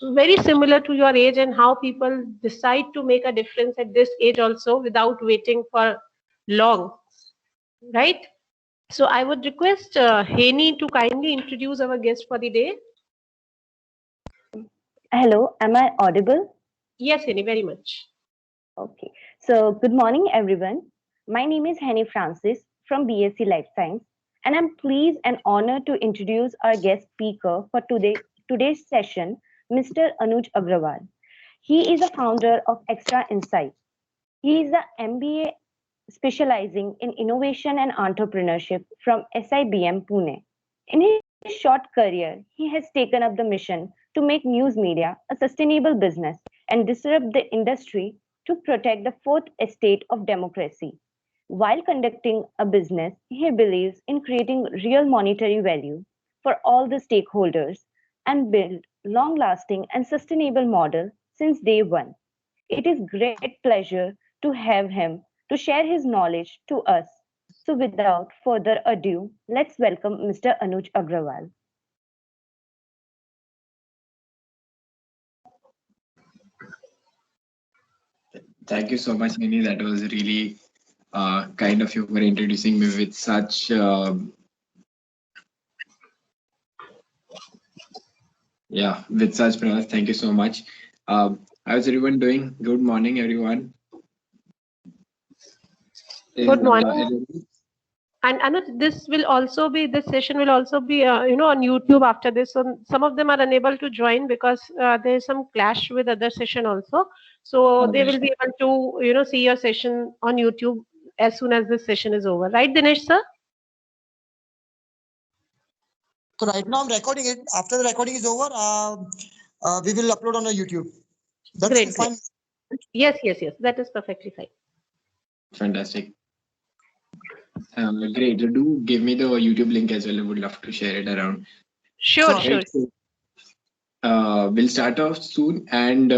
very similar to your age and how people decide to make a difference at this age also without waiting for long, right? So I would request Heni to kindly introduce our guest for the day. Hello, am I audible? Yes, Heni, very much. Okay. So, good morning, everyone. My name is Henny Francis from BSc Life Science, and I'm pleased and honored to introduce our guest speaker for today's session, Mr. Anuj Agrawal. He is a founder of Extra Insight. He is an MBA specializing in innovation and entrepreneurship from SIBM Pune. In his short career, he has taken up the mission to make news media a sustainable business and disrupt the industry to protect the fourth estate of democracy. While conducting a business, he believes in creating real monetary value for all the stakeholders and build long-lasting and sustainable model since day one. It is great pleasure to have him to share his knowledge to us. So without further ado, let's welcome Mr. Anuj Agrawal. Thank you so much, Nini. That was really kind of you for introducing me with such, with such promise. Thank you so much. How's everyone doing? Good morning, everyone. Good morning. And Anuj, this session will also be, on YouTube after this. So some of them are unable to join because there is some clash with other session also. So they Okay. will be able to, see your session on YouTube as soon as this session is over. Right, Dinesh sir? So right now I'm recording it. After the recording is over, we will upload on the YouTube. That's Great, great. fine. Yes, yes, yes. That is perfectly fine. Fantastic. Great. So do give me the YouTube link as well. I would love to share it around. Sure, Sure. sure. Right. So, we'll start off soon. And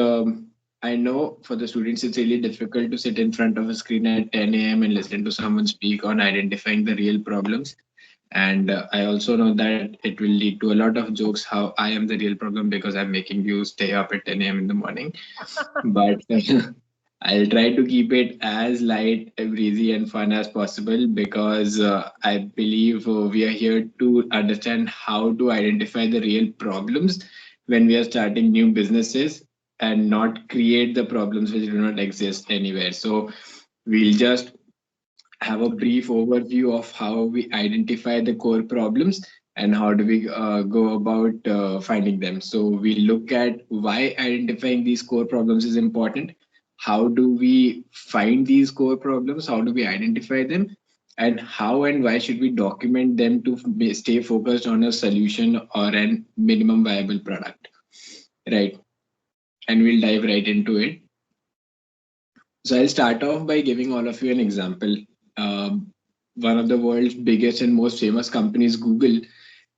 I know for the students, it's really difficult to sit in front of a screen at 10 a.m. and listen to someone speak on identifying the real problems. And I also know that it will lead to a lot of jokes how I am the real problem because I'm making you stay up at 10 a.m. in the morning. But I'll try to keep it as light, breezy, and fun as possible because I believe we are here to understand how to identify the real problems when we are starting new businesses and not create the problems which do not exist anywhere. So we'll just have a brief overview of how we identify the core problems and how do we go about finding them. So we look at why identifying these core problems is important. How do we find these core problems? How do we identify them? And how and why should we document them to stay focused on a solution or an minimum viable product? Right. And we'll dive right into it. So I'll start off by giving all of you an example. One of the world's biggest and most famous companies, Google,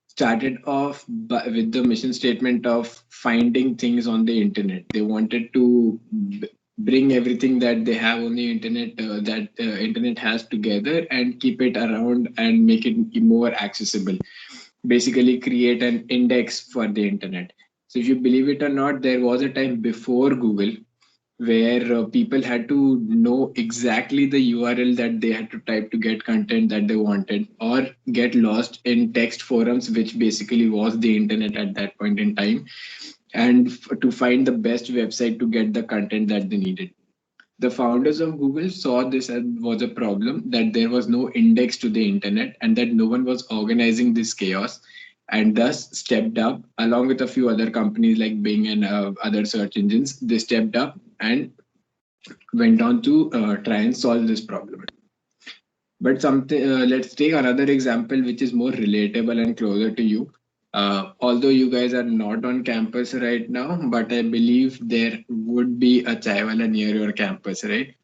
started off with the mission statement of finding things on the internet. They wanted to bring everything that they have on the internet, that internet has together, and keep it around and make it more accessible. Basically, create an index for the internet. So if you believe it or not, there was a time before Google where people had to know exactly the URL that they had to type to get content that they wanted, or get lost in text forums, which basically was the internet at that point in time, and to find the best website to get the content that they needed. The founders of Google saw this as was a problem, that there was no index to the internet and that no one was organizing this chaos, and thus stepped up along with a few other companies like Bing and other search engines. They stepped up and went on to try and solve this problem. But something, let's take another example which is more relatable and closer to you. Although you guys are not on campus right now, but I believe there would be a chaiwala near your campus, right?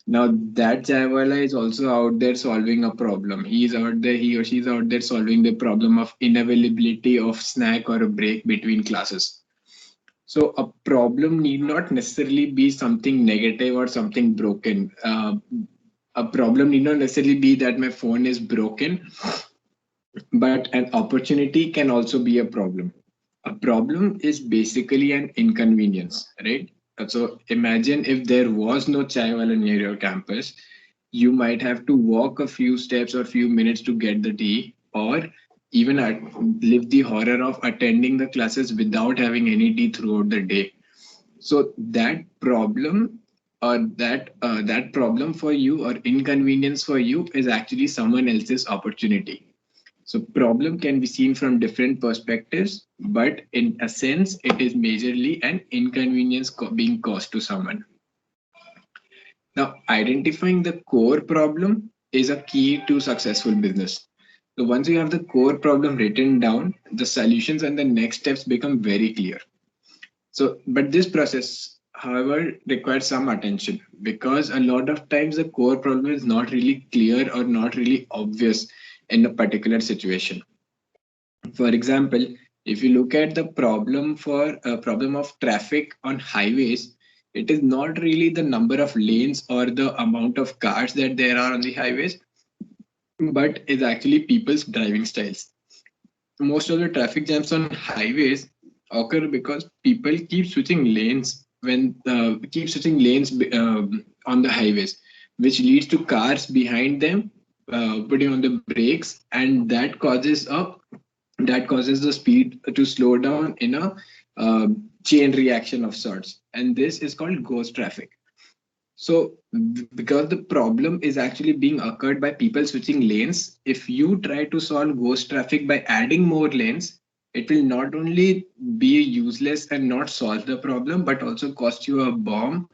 Now that chaiwala is also out there solving a problem. He's out there, he or she's out there solving the problem of unavailability of snack or a break between classes. So a problem need not necessarily be something negative or something broken. A problem need not necessarily be that my phone is broken, but an opportunity can also be a problem. A problem is basically an inconvenience, right? So imagine if there was no chai wala near your campus, you might have to walk a few steps or few minutes to get the tea, or even live the horror of attending the classes without having any tea throughout the day. So that problem, or that problem for you or inconvenience for you, is actually someone else's opportunity. So problem can be seen from different perspectives, but in a sense, it is majorly an inconvenience being caused to someone. Now, identifying the core problem is a key to successful business. So once you have the core problem written down, the solutions and the next steps become very clear. So, but this process, however, requires some attention, because a lot of times the core problem is not really clear or not really obvious in a particular situation. For example, if you look at the problem for a problem of traffic on highways, it is not really the number of lanes or the amount of cars that there are on the highways, but is actually people's driving styles. Most of the traffic jams on highways occur because people keep switching lanes on the highways, which leads to cars behind them putting on the brakes, and that causes the speed to slow down in a uh, chain reaction of sorts, and this is called ghost traffic. So because the problem is actually being occurred by people switching lanes, if you try to solve ghost traffic by adding more lanes, it will not only be useless and not solve the problem, but also cost you a bomb,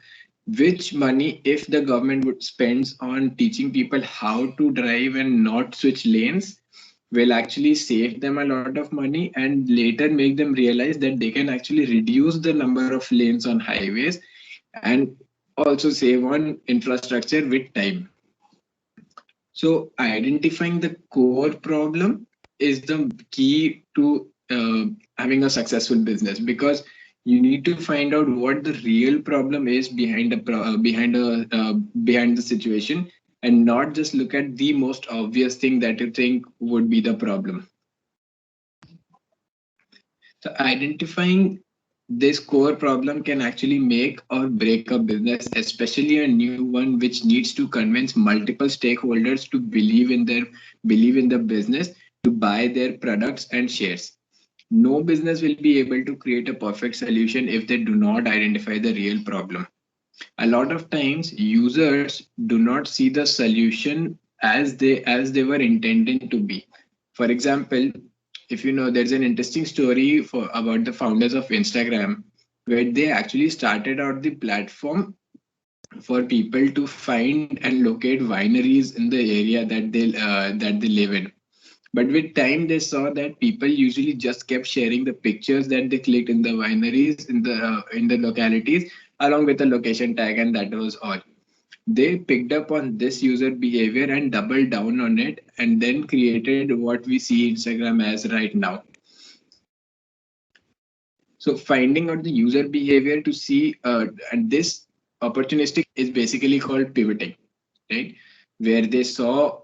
which money, if the government would spends on teaching people how to drive and not switch lanes, will actually save them a lot of money and later make them realize that they can actually reduce the number of lanes on highways and also save on infrastructure with time. So identifying the core problem is the key to having a successful business, because you need to find out what the real problem is behind the situation, and not just look at the most obvious thing that you think would be the problem. So identifying this core problem can actually make or break a business, especially a new one which needs to convince multiple stakeholders to believe in the business, to buy their products and shares. No business will be able to create a perfect solution if they do not identify the real problem. A lot of times users do not see the solution as they were intended to be. For example, if you know, there's an interesting story about the founders of Instagram, where they actually started out the platform for people to find and locate wineries in the area that they live in. But with time, they saw that people usually just kept sharing the pictures that they clicked in the wineries in the localities along with the location tag, and that was all. They picked up on this user behavior and doubled down on it, and then created what we see Instagram as right now. So finding out the user behavior to see, and this opportunistic is basically called pivoting, right? Where they saw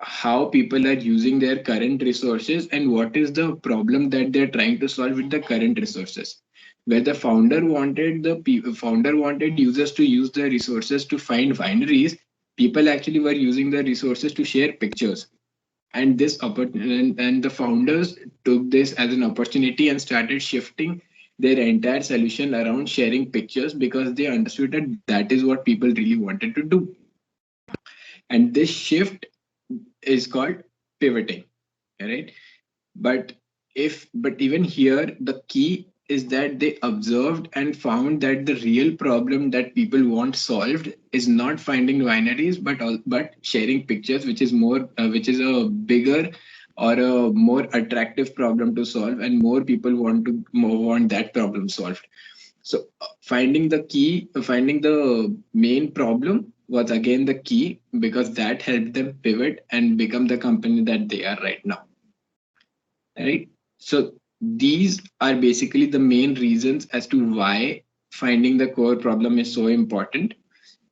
how people are using their current resources and what is the problem that they're trying to solve with the current resources. Where the founder wanted users to use the resources to find wineries, people actually were using the resources to share pictures. And and the founders took this as an opportunity and started shifting their entire solution around sharing pictures, because they understood that that is what people really wanted to do. And this shift is called pivoting, right? But even here, the key is that they observed and found that the real problem that people want solved is not finding wineries, but sharing pictures, which is a bigger or a more attractive problem to solve, and more people want that problem solved. So finding the main problem was again the key, because that helped them pivot and become the company that they are right now. Right? So these are basically the main reasons as to why finding the core problem is so important.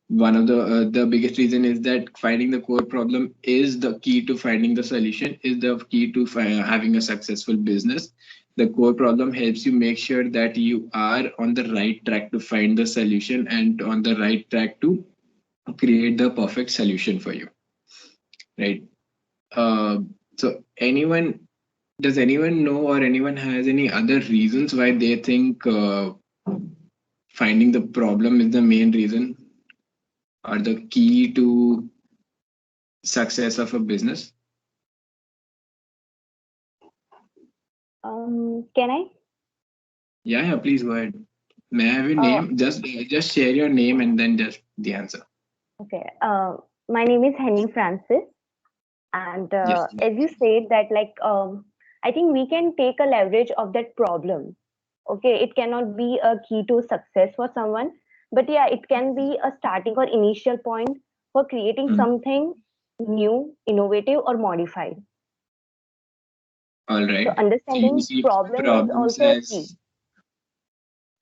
One of the biggest reason is that finding the core problem is the key to finding the solution, is the key to having a successful business. The core problem helps you make sure that you are on the right track to find the solution and on the right track to create the perfect solution for you, right? Uh, so does anyone know or anyone has any other reasons why they think finding the problem is the main reason or the key to success of a business? Can I? Yeah, please go ahead. May I have your Uh, name? Just share your name and then just the answer. okay. My name is Henny Francis, and Yes. as you said that, like, I think we can take a leverage of that problem. Okay, it cannot be a key to success for someone, but yeah, it can be a starting or initial point for creating Mm. something new, innovative, or modified. All So right. So you understanding see problem is problems also a key. as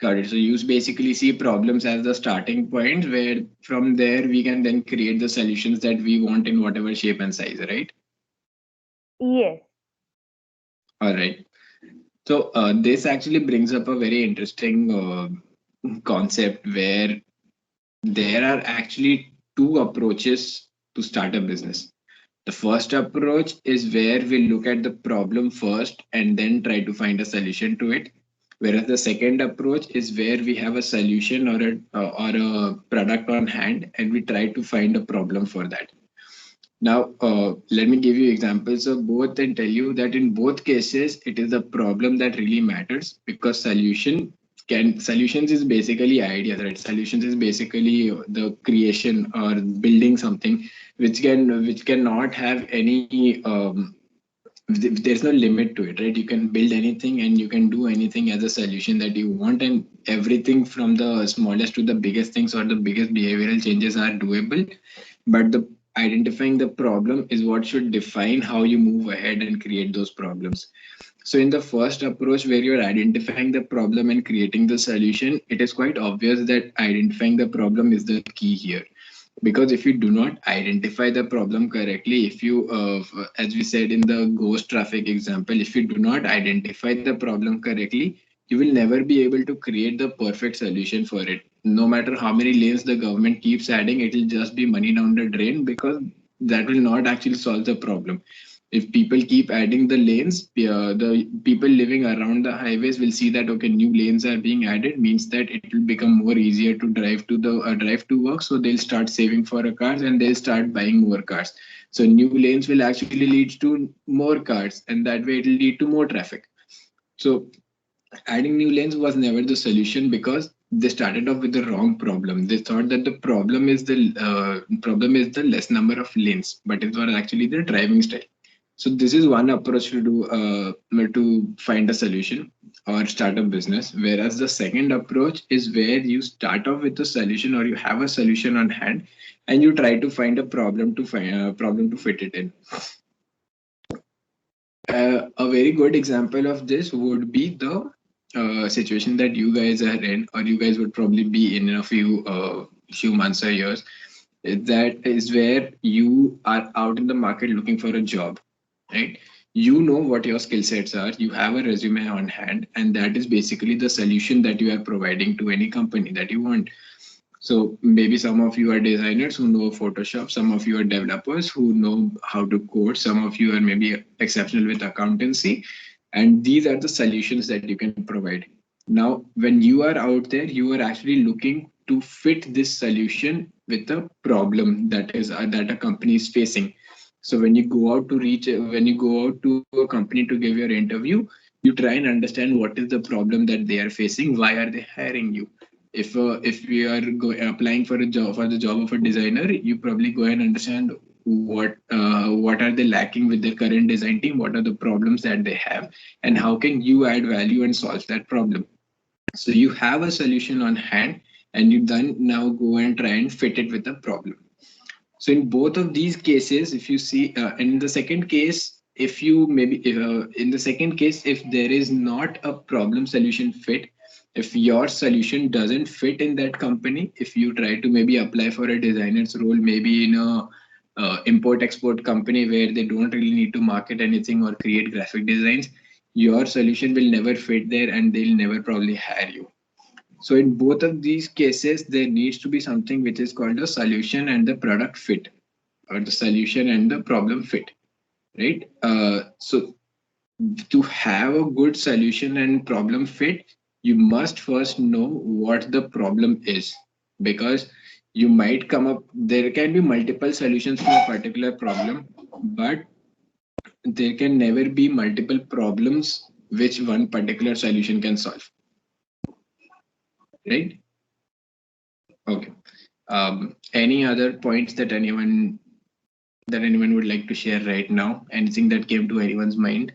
got it. So you basically see problems as the starting point where from there we can then create the solutions that we want in whatever shape and size, right? Yes. All right. So this actually brings up a very interesting concept where there are actually two approaches to start a business. The first approach is where we look at the problem first and then try to find a solution to it. Whereas the second approach is where we have a solution or a product on hand and we try to find a problem for that. Now, let me give you examples of both and tell you that in both cases, it is the problem that really matters because solutions is basically ideas, right? Solutions is basically the creation or building something which cannot have any there's no limit to it, right? You can build anything and you can do anything as a solution that you want, and everything from the smallest to the biggest things or the biggest behavioral changes are doable. But the identifying the problem is what should define how you move ahead and create those problems. So in the first approach where you're identifying the problem and creating the solution, it is quite obvious that identifying the problem is the key here. Because if you do not identify the problem correctly, if you as we said in the ghost traffic example, if you do not identify the problem correctly, you will never be able to create the perfect solution for it. No matter how many lanes the government keeps adding, it will just be money down the drain because that will not actually solve the problem. If people keep adding the lanes, the people living around the highways will see that okay, new lanes are being added, means that it will become more easier to drive to work. So they'll start saving for a cars and they'll start buying more cars. So new lanes will actually lead to more cars, and that way it will lead to more traffic. So adding new lanes was never the solution because they started off with the wrong problem. They thought that the problem is the less number of lanes, but it was actually the driving style. So this is one approach to do to find a solution or start a business. Whereas the second approach is where you start off with a solution or you have a solution on hand, and you try to find a problem to fit it in. A very good example of this would be the situation that you guys are in, or you guys would probably be in a few months or years. That is where you are out in the market looking for a job, right? You know what your skill sets are. You have a resume on hand, and that is basically the solution that you are providing to any company that you want. So maybe some of you are designers who know Photoshop, some of you are developers who know how to code, some of you are maybe exceptional with accountancy, and these are the solutions that you can provide. Now, when you are out there, you are actually looking to fit this solution with the problem that a company is facing. So when you go out to a company to give your interview, you try and understand what is the problem that they are facing, why are they hiring you. If we are applying for a job for the job of a designer, you probably go and understand what are they lacking with their current design team, what are the problems that they have, and how can you add value and solve that problem. So you have a solution on hand, and you then now go and try and fit it with the problem. So in both of these cases, if you see, in the second case, if you maybe in the second case, if there is not a problem solution fit, if your solution doesn't fit in that company, if you try to maybe apply for a designer's role, maybe in a import export company where they don't really need to market anything or create graphic designs, your solution will never fit there and they'll never probably hire you. So in both of these cases, there needs to be something which is called a solution and the product fit, or the solution and the problem fit, right? So to have a good solution and problem fit, you must first know what the problem is, because you might come up, there can be multiple solutions to a particular problem, but there can never be multiple problems which one particular solution can solve, right? Okay. Any other points that anyone would like to share right now? Anything that came to anyone's mind?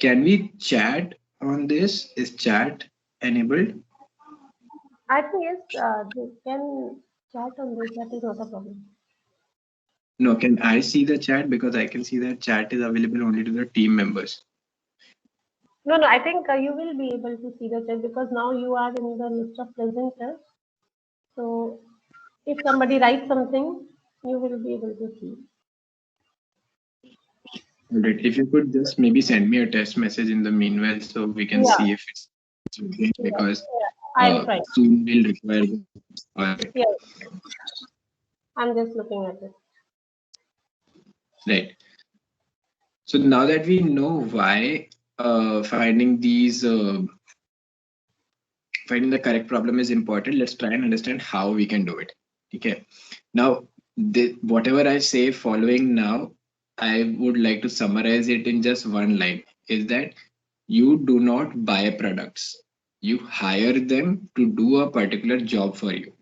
Can we chat on this? Is chat enabled? I think yes, they can chat on this. That is not a problem. No, can I see the chat? Because I can see that chat is available only to the team members. No, I think you will be able to see the chat because now you are in the list of presenters. So if somebody writes something, you will be able to see. Alright, if you could just maybe send me a text message in the meanwhile so we can see if it's okay, because I'll try. soon we'll require. Yeah. I'm just looking at it. Right. So now that we know why finding the correct problem is important, let's try and understand how we can do it. Okay. Now, whatever I say following now, I would like to summarize it in just one line, is that you do not buy products. You hire them to do a particular job for you.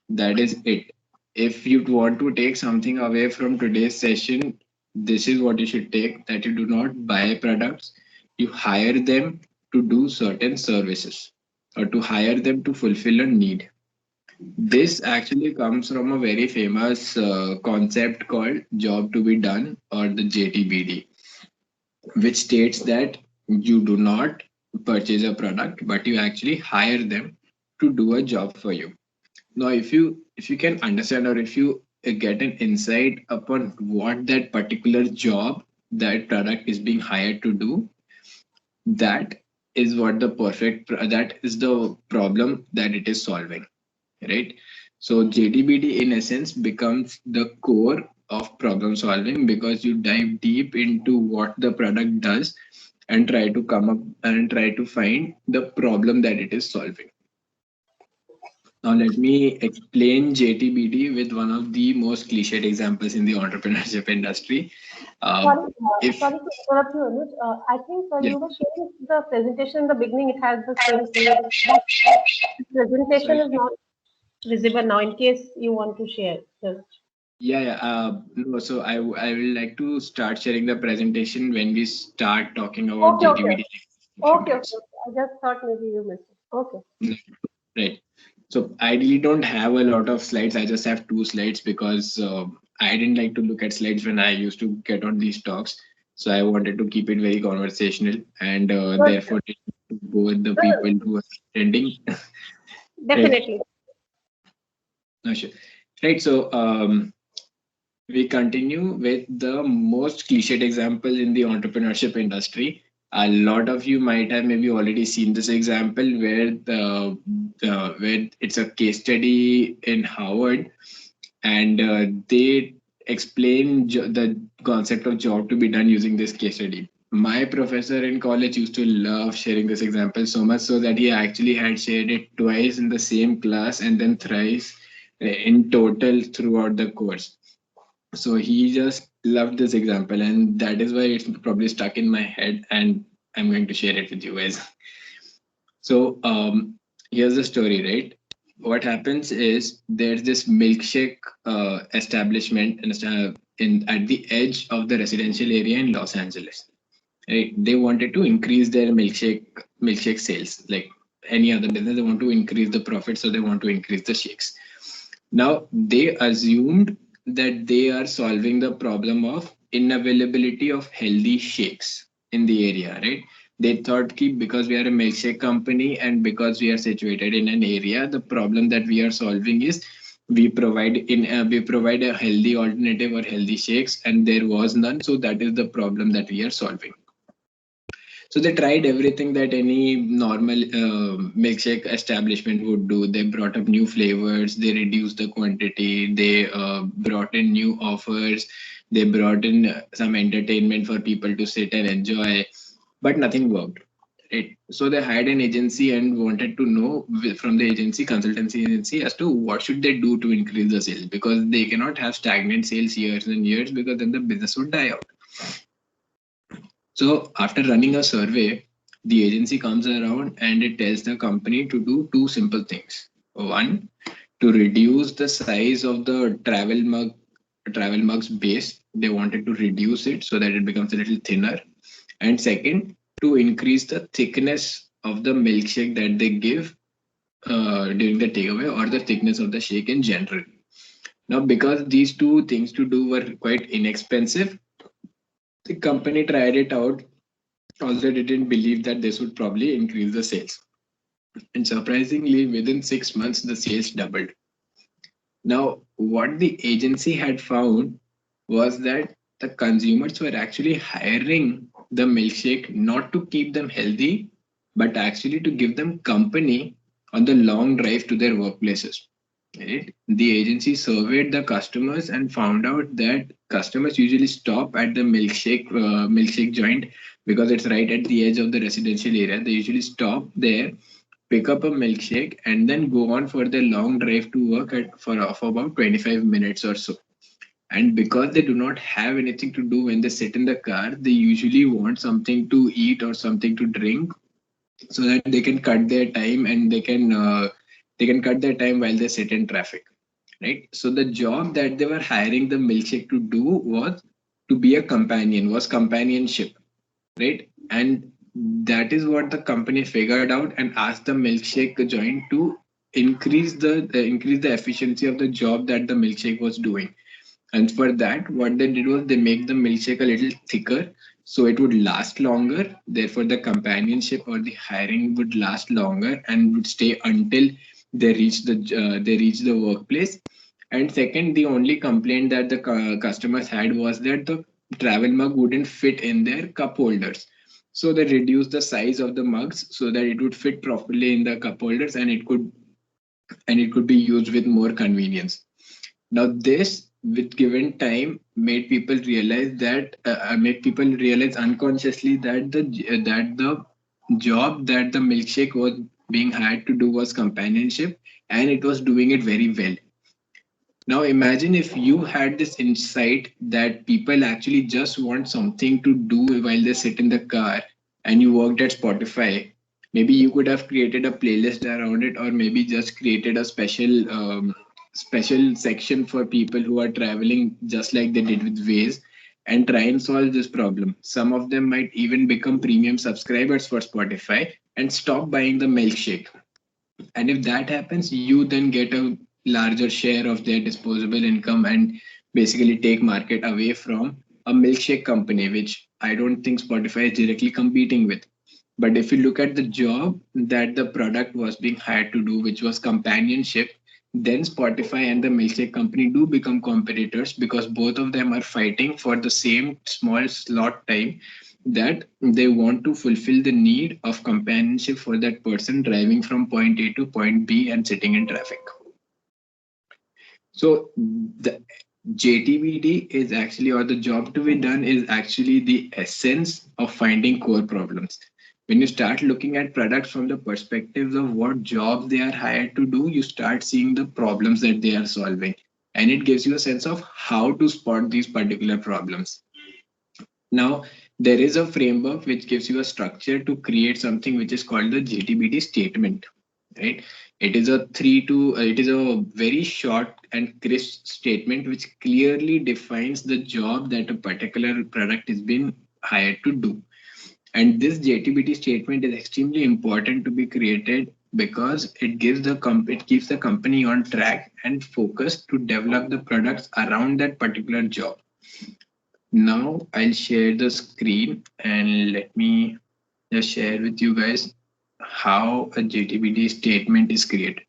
That is it. If you want to take something away from today's session, this is what you should take, that you do not buy products. You hire them to do certain services or to hire them to fulfill a need. This actually comes from a very famous concept called job to be done, or the JTBD, which states that you do not purchase a product, but you actually hire them to do a job for you. Now, if you can understand, or if you get an insight upon what that particular job, that product is being hired to do, that is what that is the problem that it is solving, right? So JDBD in essence becomes the core of problem solving, because you dive deep into what the product does and try to come up and try to find the problem that it is solving. Now, let me explain JTBD with one of the most cliched examples in the entrepreneurship industry. Sorry to interrupt you, Anuj. I think Yeah. you were sharing the presentation in the beginning. It has the same thing. Presentation Sorry. is not visible now. In case you want to share, just. No, so I will like to start sharing the presentation when we start talking about JTBD. Okay. I just thought maybe you missed it. Okay. Right. So I really don't have a lot of slides. I just have 2 slides because I didn't like to look at slides when I used to get on these talks. So I wanted to keep it very conversational, and therefore to go with the people who are attending. Definitely. Right. No, sure. Right. So we continue with the most cliched example in the entrepreneurship industry. A lot of you might have maybe already seen this example where where it's a case study in Harvard, and they explain the concept of job to be done using this case study. My professor in college used to love sharing this example, so much so that he actually had shared it twice in the same class and then thrice in total throughout the course. So he just loved this example, and that is why it's probably stuck in my head, and I'm going to share it with you guys. So here's the story, right? What happens is there's this milkshake establishment at the edge of the residential area in Los Angeles. Right? They wanted to increase their milkshake sales, like any other business. They want to increase the profit, so they want to increase the shakes. Now they assumed that they are solving the problem of unavailability of healthy shakes in the area, right? They thought that because we are a milkshake company and because we are situated in an area, the problem that we are solving is we provide a healthy alternative or healthy shakes, and there was none. So that is the problem that we are solving. So they tried everything that any normal milkshake establishment would do. They brought up new flavors, they reduced the quantity, they brought in new offers, they brought in some entertainment for people to sit and enjoy, but nothing worked. Right. So they hired an agency and wanted to know from the agency, consultancy agency, as to what should they do to increase the sales, because they cannot have stagnant sales years and years, because then the business would die out. So after running a survey, the agency comes around and it tells the company to do two simple things. One, to reduce the size of the travel mug's base. They wanted to reduce it so that it becomes a little thinner. And second, to increase the thickness of the milkshake that they give during the takeaway, or the thickness of the shake in general. Now, because these two things to do were quite inexpensive, the company tried it out. Also, they didn't believe that this would probably increase the sales. And surprisingly, within 6 months, the sales doubled. Now, what the agency had found was that the consumers were actually hiring the milkshake not to keep them healthy, but actually to give them company on the long drive to their workplaces. Right? The agency surveyed the customers and found out that customers usually stop at the milkshake joint because it's right at the edge of the residential area. They usually stop there, pick up a milkshake, and then go on for their long drive to work for about 25 minutes or so. And because they do not have anything to do when they sit in the car, they usually want something to eat or something to drink, so that they can cut their time, and they can cut their time while they sit in traffic. Right. So the job that they were hiring the milkshake to do was to be a companion, was companionship. Right. And that is what the company figured out and asked the milkshake joint to increase the efficiency of the job that the milkshake was doing. And for that, what they did was they make the milkshake a little thicker so it would last longer. Therefore, the companionship or the hiring would last longer and would stay until they reach the workplace. And second, the only complaint that the customers had was that the travel mug wouldn't fit in their cup holders. So they reduced the size of the mugs so that it would fit properly in the cup holders, and it could be used with more convenience. Now, this, with given time, made people realize unconsciously that the job that the milkshake was being hired to do was companionship, and it was doing it very well. Now, imagine if you had this insight that people actually just want something to do while they sit in the car, and you worked at Spotify. Maybe you could have created a playlist around it, or maybe just created a special section for people who are traveling, just like they did with Waze, and try and solve this problem. Some of them might even become premium subscribers for Spotify and stop buying the milkshake. And if that happens, you then get a larger share of their disposable income and basically take market away from a milkshake company, which I don't think Spotify is directly competing with. But if you look at the job that the product was being hired to do, which was companionship, then Spotify and the milkshake company do become competitors, because both of them are fighting for the same small slot time, that they want to fulfill the need of companionship for that person driving from point A to point B and sitting in traffic. So the JTBD is actually, or the job to be done is actually the essence of finding core problems. When you start looking at products from the perspectives of what jobs they are hired to do, you start seeing the problems that they are solving. And it gives you a sense of how to spot these particular problems. Now, there is a framework which gives you a structure to create something which is called the JTBD statement. Right? It is a very short and crisp statement which clearly defines the job that a particular product is being hired to do. And this JTBD statement is extremely important to be created, because it keeps the company on track and focused to develop the products around that particular job. Now I'll share the screen, and let me just share with you guys how a JTBD statement is created.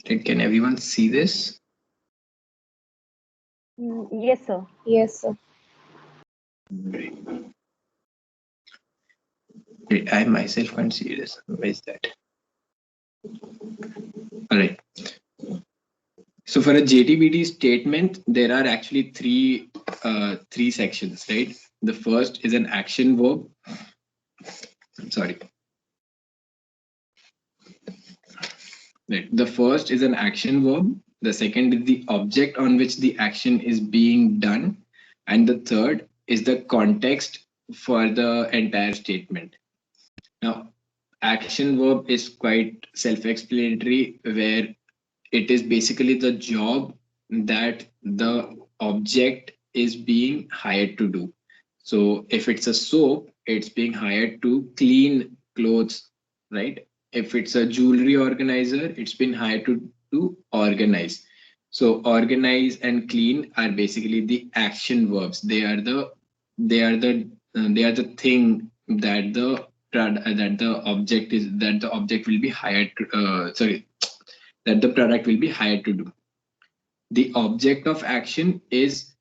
Can everyone see this? Yes, sir. Yes, sir. I myself can't see this. Why is that? All right. So for a JTBD statement, there are actually three sections, right? The first is an action verb. Sorry. Right. The first is an action verb. The second is the object on which the action is being done. And the third is the context for the entire statement. Now, action verb is quite self-explanatory, where it is basically the job that the object is being hired to do. So if it's a soap, it's being hired to clean clothes, right? If it's a jewelry organizer, it's been hired to organize. So organize and clean are basically the action verbs. They are the thing that the object will be hired to, that the product will be hired to do. The object of action is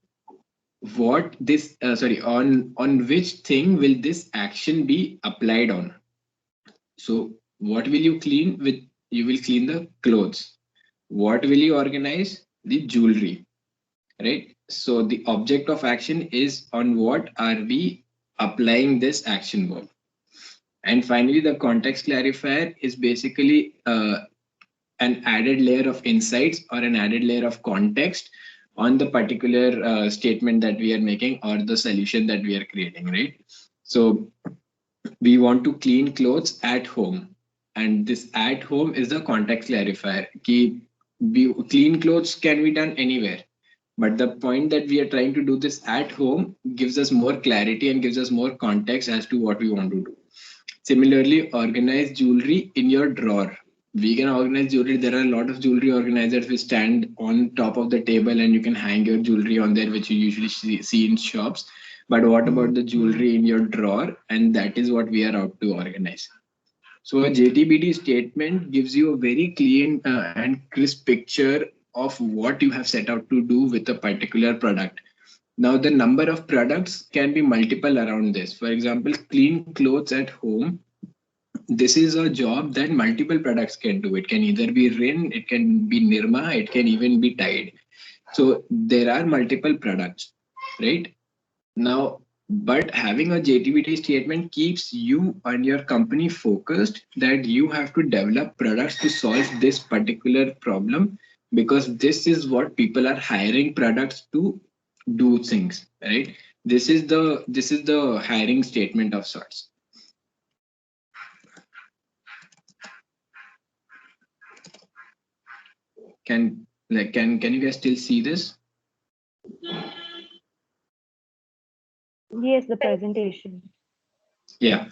what this on which thing will this action be applied on. So what will you clean with? You will clean the clothes. What will you organize? The jewelry, right? So the object of action is on what are we applying this action verb. And finally, the context clarifier is basically an added layer of insights or an added layer of context on the particular statement that we are making or the solution that we are creating, right? So we want to clean clothes at home, and this at home is the context clarifier. Clean clothes can be done anywhere, but the point that we are trying to do this at home gives us more clarity and gives us more context as to what we want to do. Similarly, organize jewelry in your drawer. We can organize jewelry. There are a lot of jewelry organizers which stand on top of the table and you can hang your jewelry on there, which you usually see in shops. But what about the jewelry in your drawer? And that is what we are out to organize. So a JTBD statement gives you a very clean and crisp picture of what you have set out to do with a particular product. Now, the number of products can be multiple around this. For example, clean clothes at home. This is a job that multiple products can do. It can either be Rin, it can be Nirma, it can even be Tide. So there are multiple products, right? Now, but having a JTBD statement keeps you and your company focused that you have to develop products to solve this particular problem, because this is what people are hiring products to do things, right? This is the hiring statement of sorts. Can you guys still see this? Yes, the presentation. Yeah.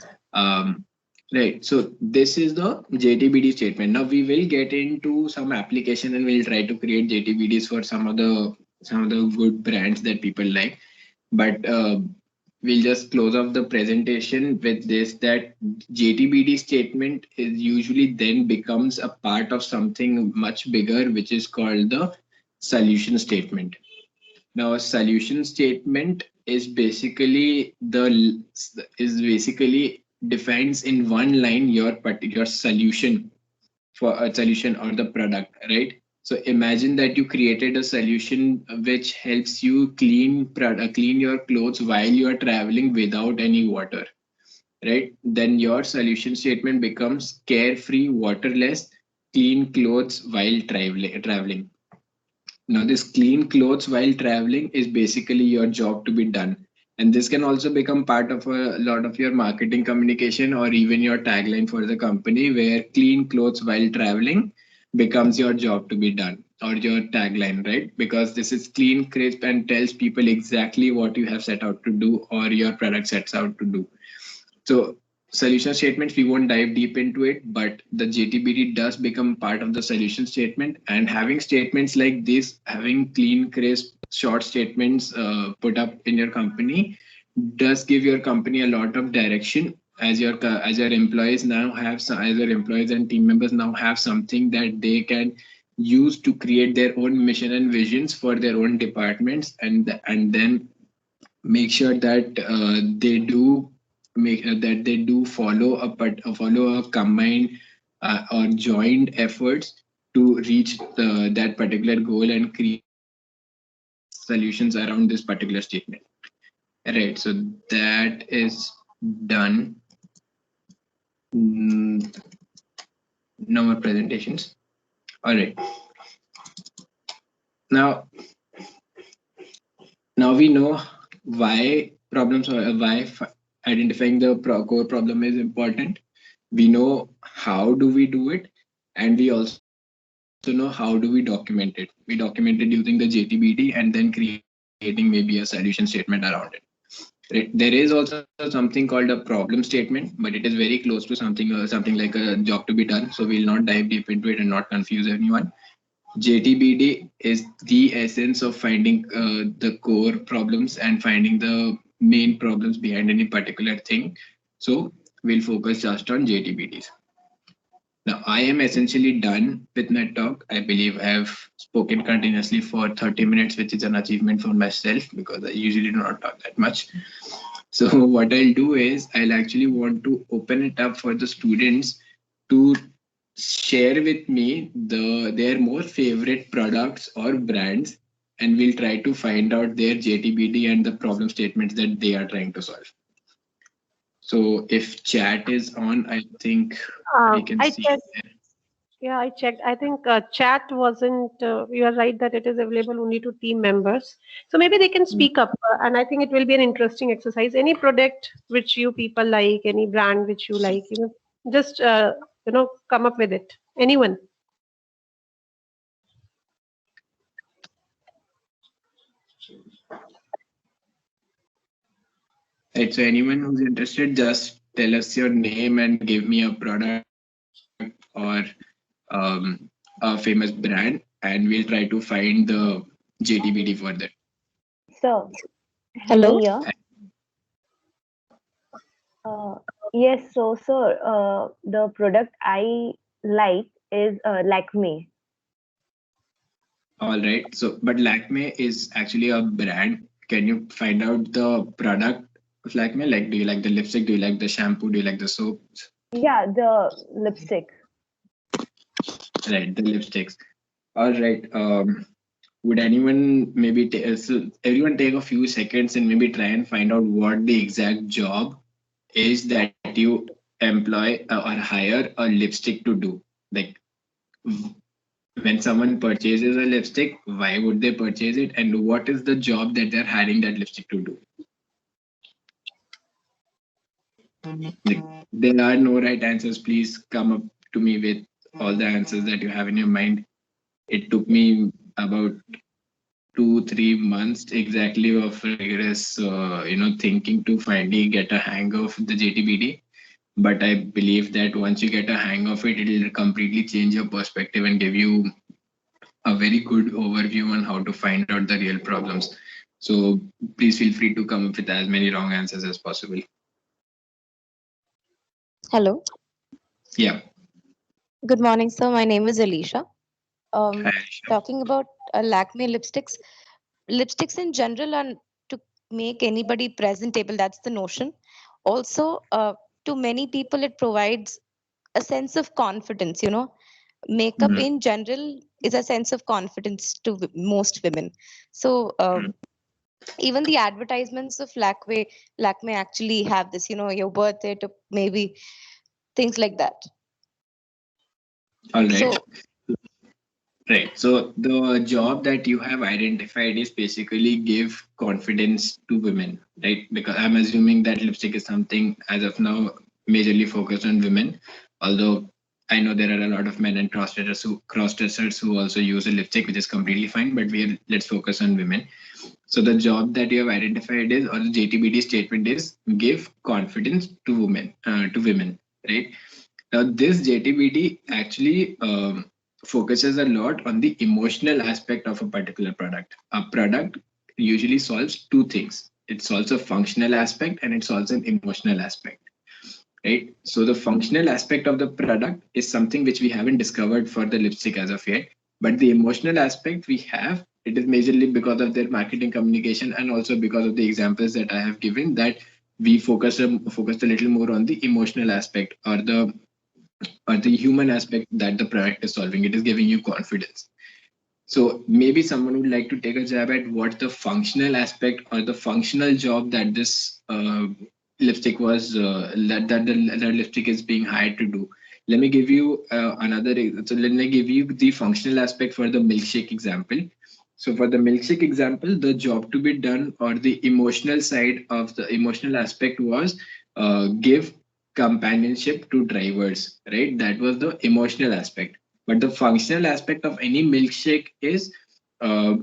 Right. So this is the JTBD statement. Now we will get into some application and we'll try to create JTBDs for some of the good brands that people like. But we'll just close off the presentation with this, that JTBD statement is usually then becomes a part of something much bigger, which is called the solution statement. Now, a solution statement is basically defines in one line your particular solution for a solution or the product, right? So imagine that you created a solution which helps you clean your clothes while you are traveling without any water, right? Then your solution statement becomes carefree, waterless, clean clothes while traveling. Now, this clean clothes while traveling is basically your job to be done. And this can also become part of a lot of your marketing communication or even your tagline for the company, where clean clothes while traveling becomes your job to be done or your tagline, right? Because this is clean, crisp, and tells people exactly what you have set out to do or your product sets out to do. So solution statements, we won't dive deep into it, but the JTBD does become part of the solution statement. And having statements like this, having clean, crisp, short statements put up in your company does give your company a lot of direction, as your employees now have some, as your employees and team members now have something that they can use to create their own mission and visions for their own departments, and then make sure that they do follow a combined or joined efforts to reach that particular goal and create solutions around this particular statement. Right, so that is done. No more presentations. All right. Now we know why problems or why identifying the core problem is important. We know how do we do it, and we also know how do we document it. We document it using the JTBD and then creating maybe a solution statement around it. Right. There is also something called a problem statement, but it is very close to something like a job to be done. So we'll not dive deep into it and not confuse anyone. JTBD is the essence of finding the core problems and finding the main problems behind any particular thing. So we'll focus just on JTBDs. Now, I am essentially done with my talk. I believe I have spoken continuously for 30 minutes, which is an achievement for myself because I usually do not talk that much. So what I'll do is I'll actually want to open it up for the students to share with me their most favorite products or brands, and we'll try to find out their JTBD and the problem statements that they are trying to solve. So if chat is on, I think we can see it there. Yeah, I checked. I think chat wasn't, you are right that it is available only to team members. So maybe they can speak up. And I think it will be an interesting exercise. Any product which you people like, any brand which you like, just, come up with it. Anyone? Right, so anyone who's interested, just tell us your name and give me a product or a famous brand, and we'll try to find the JTBD for that. So, Hello? Hania. Yes, so sir, the product I like is Lakme. All right, so but Lakme is actually a brand. Can you find out the product of Lakme? Like, do you like the lipstick? Do you like the shampoo? Do you like the soap? Yeah, the lipstick. Right, the lipsticks. All right. Would anyone maybe so everyone take a few seconds and maybe try and find out what the exact job is that you employ or hire a lipstick to do? Like when someone purchases a lipstick, why would they purchase it, and what is the job that they're hiring that lipstick to do? Like, there are no right answers. Please come up to me with all the answers that you have in your mind. It took me about 2-3 months exactly of rigorous thinking to finally get a hang of the JTBD. But I believe that once you get a hang of it, it'll completely change your perspective and give you a very good overview on how to find out the real problems. So please feel free to come up with as many wrong answers as possible. Hello. Yeah. Good morning, sir. My name is Alicia. Hi, Aisha. Talking about Lakme lipsticks. Lipsticks in general are to make anybody presentable. That's the notion. Also, to many people, it provides a sense of confidence. Makeup in general is a sense of confidence to most women. So even the advertisements of Lakme actually have this. Your birthday to maybe things like that. All right. So, right. So the job that you have identified is basically give confidence to women, right? Because I'm assuming that lipstick is something as of now majorly focused on women. Although I know there are a lot of men and cross-dressers who also use a lipstick, which is completely fine. But let's focus on women. So the job that you have identified is, or the JTBD statement is, give confidence to women, right? Now, this JTBD actually focuses a lot on the emotional aspect of a particular product. A product usually solves two things. It solves a functional aspect and it solves an emotional aspect, right? So the functional aspect of the product is something which we haven't discovered for the lipstick as of yet. But the emotional aspect we have, it is majorly because of their marketing communication and also because of the examples that I have given, that we focus a little more on the emotional aspect or the human aspect that the product is solving. It is giving you confidence. So maybe someone would like to take a jab at what the functional aspect or the functional job that this lipstick was that lipstick is being hired to do. Let me give you so let me give you the functional aspect for the milkshake example. So for the milkshake example, the job to be done or the emotional side of the emotional aspect was give companionship to drivers, right? That was the emotional aspect. But the functional aspect of any milkshake is uh,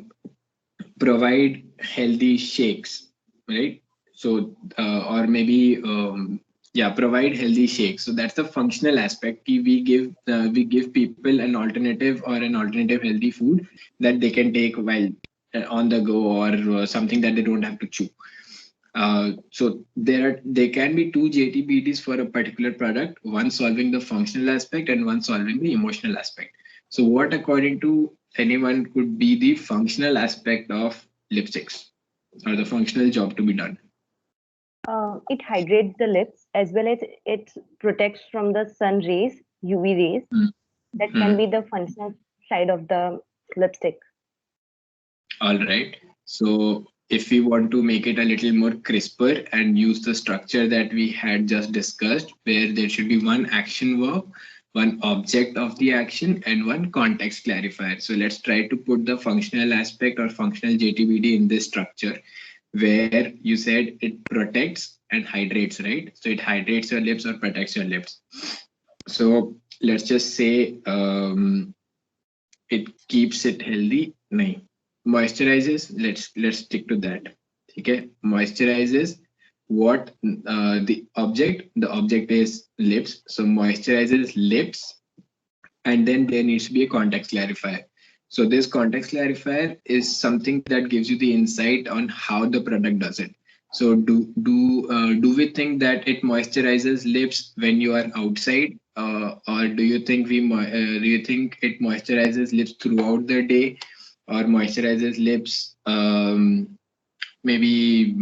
provide healthy shakes, right? So, or maybe, yeah, provide healthy shakes. So that's the functional aspect. We give people an alternative or an alternative healthy food that they can take while on the go, or something that they don't have to chew. So there can be two JTBDs for a particular product, one solving the functional aspect and one solving the emotional aspect. So what, according to anyone, could be the functional aspect of lipsticks or the functional job to be done? It hydrates the lips as well as it protects from the sun rays, UV rays. That can be the functional side of the lipstick. All right. So if we want to make it a little more crisper and use the structure that we had just discussed, where there should be one action verb, one object of the action, and one context clarifier. So let's try to put the functional aspect or functional JTBD in this structure, where you said it protects and hydrates, right? So it hydrates your lips or protects your lips. So let's just say it keeps it healthy. No. Moisturizes, let's stick to that. Okay, moisturizes what the object is lips, so moisturizes lips, and then there needs to be a context clarifier. So this context clarifier is something that gives you the insight on how the product does it. So do we think that it moisturizes lips when you are outside, or do you think it moisturizes lips throughout the day, or moisturizes lips maybe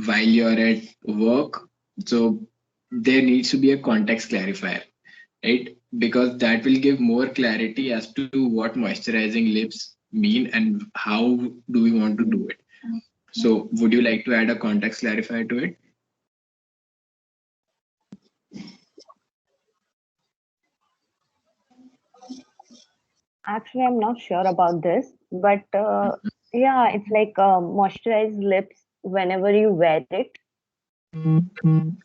while you're at work? So there needs to be a context clarifier, right? Because that will give more clarity as to what moisturizing lips mean and how do we want to do it. So would you like to add a context clarifier to it? Actually, I'm not sure about this, but yeah, it's like moisturized lips whenever you wear it.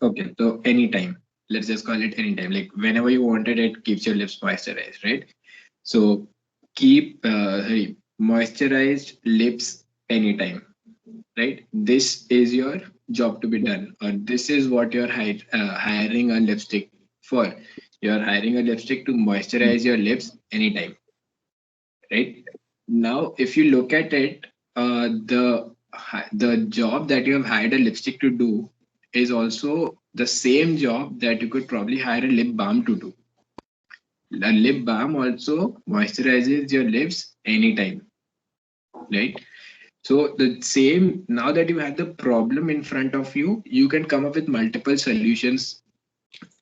Okay, so anytime. Let's just call it anytime. Like whenever you wanted, it keeps your lips moisturized, right? So keep moisturized lips anytime, right? This is your job to be done, or this is what you're hiring a lipstick for. You're hiring a lipstick to moisturize your lips anytime, right? Now, if you look at it, the job that you have hired a lipstick to do is also the same job that you could probably hire a lip balm to do. A lip balm also moisturizes your lips anytime, right? So the same, now that you have the problem in front of you, you can come up with multiple solutions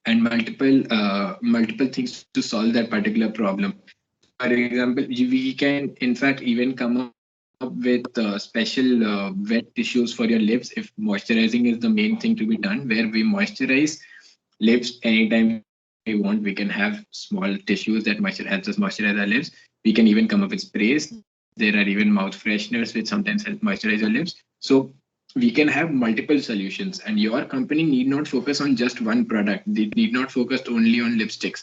and multiple things to solve that particular problem. For example, we can in fact even come up with special wet tissues for your lips if moisturizing is the main thing to be done, where we moisturize lips anytime we want. We can have small tissues that helps us moisturize our lips. We can even come up with sprays. There are even mouth fresheners which sometimes help moisturize your lips. So we can have multiple solutions, and your company need not focus on just one product. They need not focus only on lipsticks.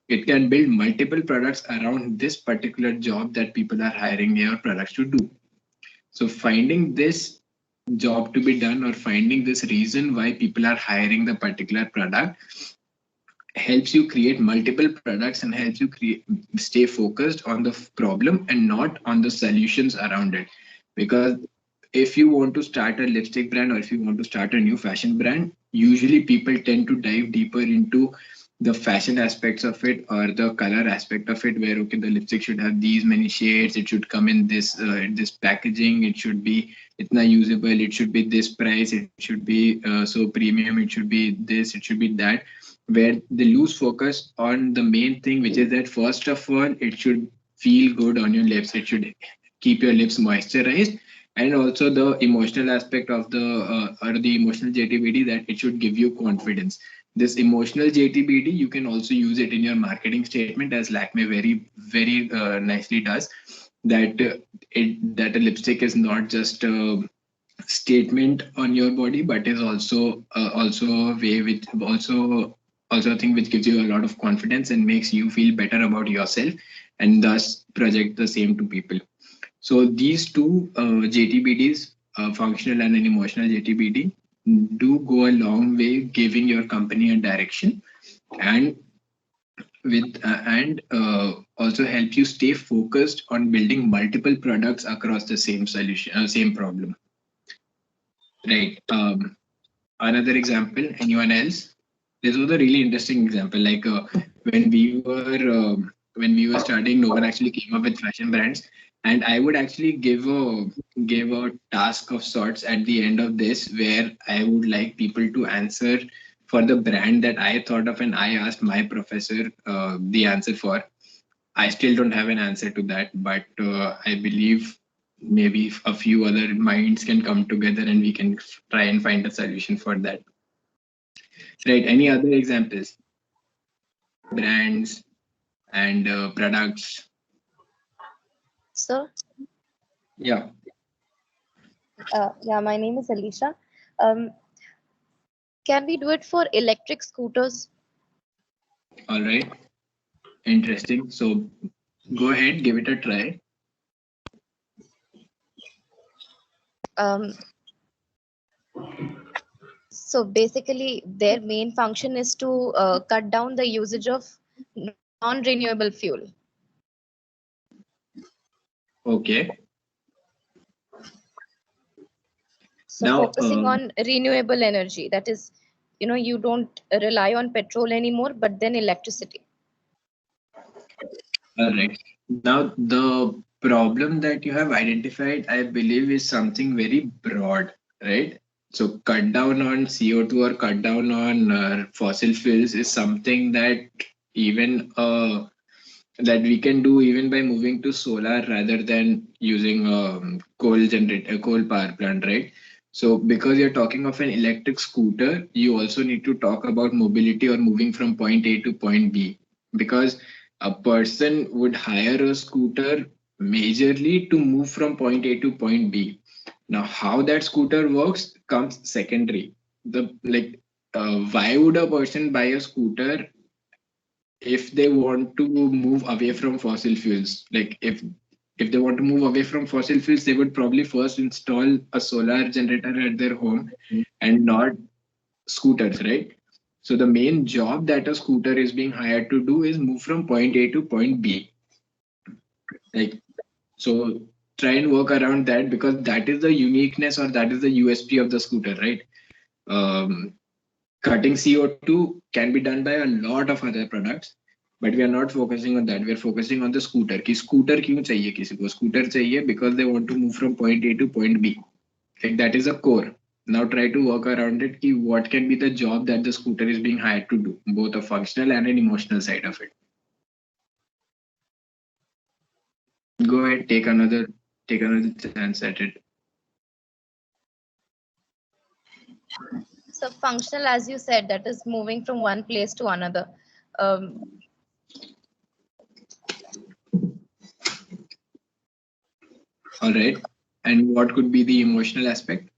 It can build multiple products around this particular job that people are hiring your products to do. So finding this job to be done, or finding this reason why people are hiring the particular product, helps you create multiple products and helps you stay focused on the problem and not on the solutions around it. Because if you want to start a lipstick brand, or if you want to start a new fashion brand, usually people tend to dive deeper into the fashion aspects of it or the color aspect of it, where okay, the lipstick should have these many shades, it should come in this packaging, it should be itna usable, it should be this price, it should be so premium, it should be this, it should be that, where they lose focus on the main thing, which is that first of all, it should feel good on your lips, it should keep your lips moisturized, and also the emotional aspect of the or the emotional JTBD, that it should give you confidence. This emotional JTBD, you can also use it in your marketing statement, as Lakme very nicely does. That that a lipstick is not just a statement on your body, but is also a way which also a thing which gives you a lot of confidence and makes you feel better about yourself, and thus project the same to people. So these two JTBDs, functional and an emotional JTBD, do go a long way giving your company a direction, and also help you stay focused on building multiple products across the same solution, same problem. Right. Another example. Anyone else? This was a really interesting example. Like when we were starting, no one actually came up with fashion brands, and I would actually give a task of sorts at the end of this, where I would like people to answer for the brand that I thought of, and I asked my professor the answer for. I still don't have an answer to that, but I believe maybe a few other minds can come together and we can try and find a solution for that. Right. Any other examples? Brands and products. Sir, Yeah. yeah, my name is Alicia. Can we do it for electric scooters? All right. Interesting. So go ahead, give it a try. Um, so basically, their main function is to cut down the usage of non-renewable fuel. Okay. So Now, focusing on renewable energy, that is, you don't rely on petrol anymore, but then electricity. all right. Now, the problem that you have identified, I believe, is something very broad, right? So, cut down on CO2 or cut down on fossil fuels is something that even that we can do even by moving to solar rather than using a coal power plant, right? So, because you're talking of an electric scooter, you also need to talk about mobility or moving from point A to point B, because a person would hire a scooter majorly to move from point A to point B. Now, how that scooter works comes secondary. Why would a person buy a scooter if they want to move away from fossil fuels? Like if they want to move away from fossil fuels, they would probably first install a solar generator at their home and not scooters, right? So the main job that a scooter is being hired to do is move from point A to point B. Like, so try and work around that, because that is the uniqueness or that is the USP of the scooter, right? Um, Cutting CO2 can be done by a lot of other products, but we are not focusing on that. We are focusing on the scooter. कि scooter क्यों चाहिए किसी को? Scooter चाहिए because they want to move from point A to point B. Like, that is a core. Now try to work around it. Ki what can be the job that the scooter is being hired to do, both a functional and an emotional side of it. Go ahead, take another chance at it. So functional, as you said, that is moving from one place to another. All right. And what could be the emotional aspect?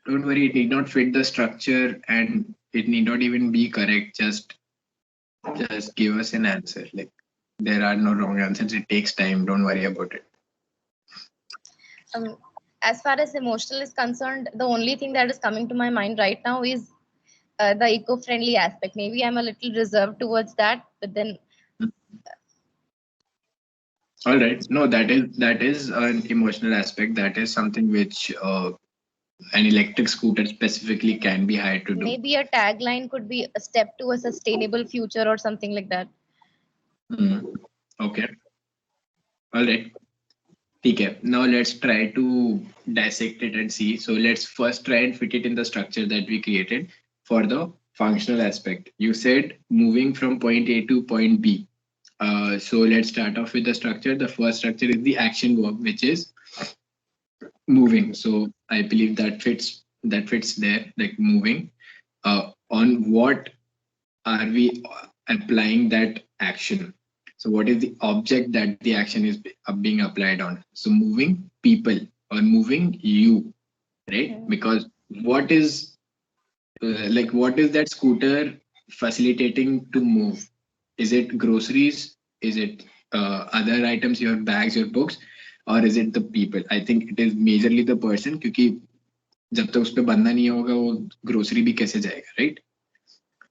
Don't worry, it need not fit the structure and it need not even be correct. Just give us an answer. Like, there are no wrong answers. It takes time. Don't worry about it. As far as emotional is concerned, the only thing that is coming to my mind right now is the eco-friendly aspect. Maybe I'm a little reserved towards that, but then All right. No, that is an emotional aspect. That is something which an electric scooter specifically can be hired to do. Maybe a tagline could be a step to a sustainable future or something like that. Hmm. Okay. All right. Okay. Now let's try to dissect it and see. So let's first try and fit it in the structure that we created for the functional aspect. You said moving from point A to point B. So let's start off with the structure. The first structure is the action verb, which is moving. So I believe that fits there, like moving. On what are we applying that action? So what is the object that the action is being applied on? So moving people or moving you, right? Because what is what is that scooter facilitating to move? Is it groceries? Is it other items, your bags, your books, or is it the people? I think it is majorly the person, क्योंकि जब तक उस पे बंदा नहीं होगा वो grocery भी कैसे जाएगा, right?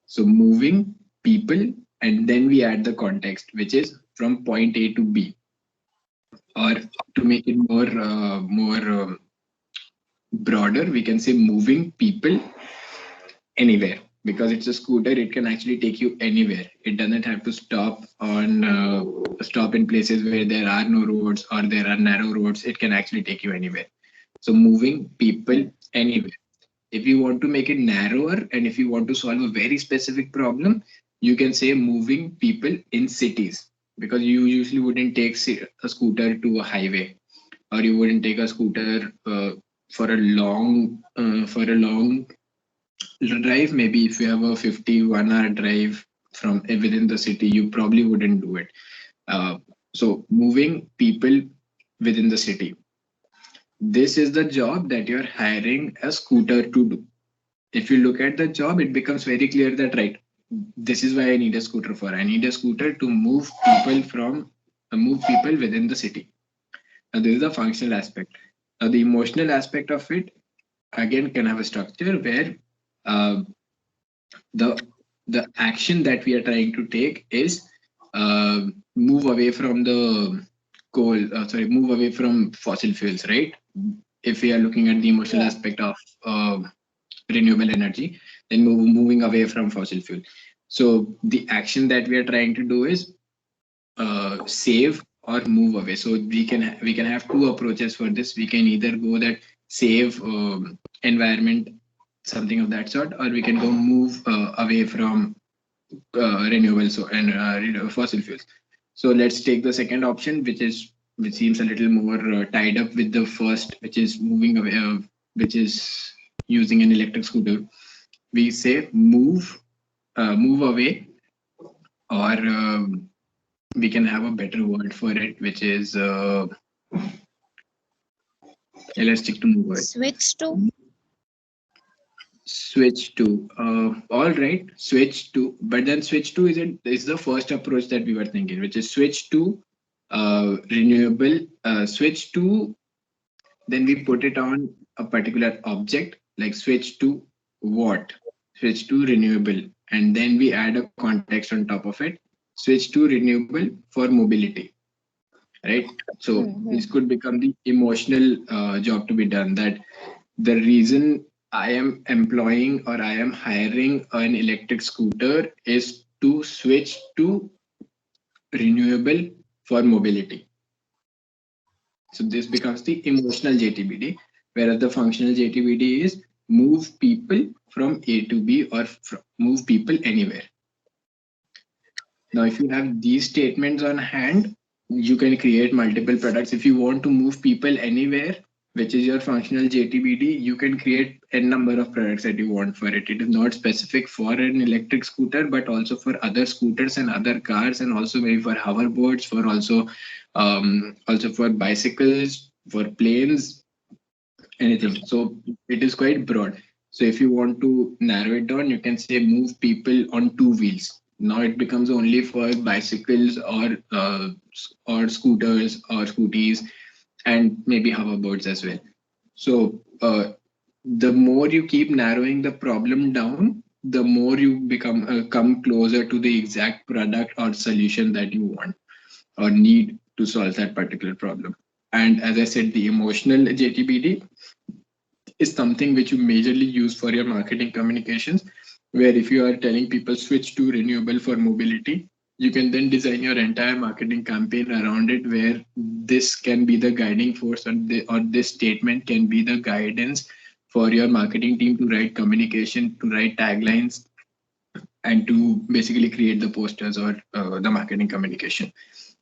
So moving people, and then we add the context, which is from point A to B, or to make it more broader, we can say moving people anywhere, because it's a scooter. It can actually take you anywhere. It doesn't have to stop in places where there are no roads or there are narrow roads. It can actually take you anywhere. So moving people anywhere. If you want to make it narrower and if you want to solve a very specific problem, you can say moving people in cities, because you usually wouldn't take a scooter to a highway, or you wouldn't take a scooter for a long drive. Maybe if you have a 51-hour drive from within the city, you probably wouldn't do it. So moving people within the city. This is the job that you're hiring a scooter to do. If you look at the job, it becomes very clear that, right, this is why I need a scooter for. I need a scooter to move people within the city. Now, this is the functional aspect. Now, the emotional aspect of it again can have a structure where uh, the action that we are trying to take is move away from the move away from fossil fuels, right? If we are looking at the emotional aspect of renewable energy, then moving away from fossil fuel. So the action that we are trying to do is save or move away. So we can have two approaches for this. We can either go that save environment, something of that sort, or we can go move away from renewables and fossil fuels. So let's take the second option, which seems a little more tied up with the first, which is moving away, which is using an electric scooter. We say move away, or we can have a better word for it, which is let's stick to move away. Switch to. All right, switch to, but then switch to is the first approach that we were thinking, which is switch to renewable, switch to, then we put it on a particular object, like switch to what, switch to renewable, and then we add a context on top of it, switch to renewable for mobility, right? So this could become the emotional job to be done, that the reason I am employing or I am hiring an electric scooter is to switch to renewable for mobility. So this becomes the emotional JTBD, whereas the functional JTBD is move people from A to B, or move people anywhere. Now, if you have these statements on hand, you can create multiple products. If you want to move people anywhere, which is your functional JTBD, you can create a number of products that you want for it. It is not specific for an electric scooter, but also for other scooters and other cars, and also maybe for hoverboards, for also for bicycles, for planes, anything. So it is quite broad. So if you want to narrow it down, you can say move people on two wheels. Now it becomes only for bicycles or scooters or scooties, and maybe hoverboards as well. So the more you keep narrowing the problem down, the more you come closer to the exact product or solution that you want or need to solve that particular problem. And as I said, the emotional JTBD is something which you majorly use for your marketing communications, where if you are telling people switch to renewable for mobility, you can then design your entire marketing campaign around it, where this can be the guiding force, or this statement can be the guidance for your marketing team to write communication, to write taglines, and to basically create the posters or the marketing communication.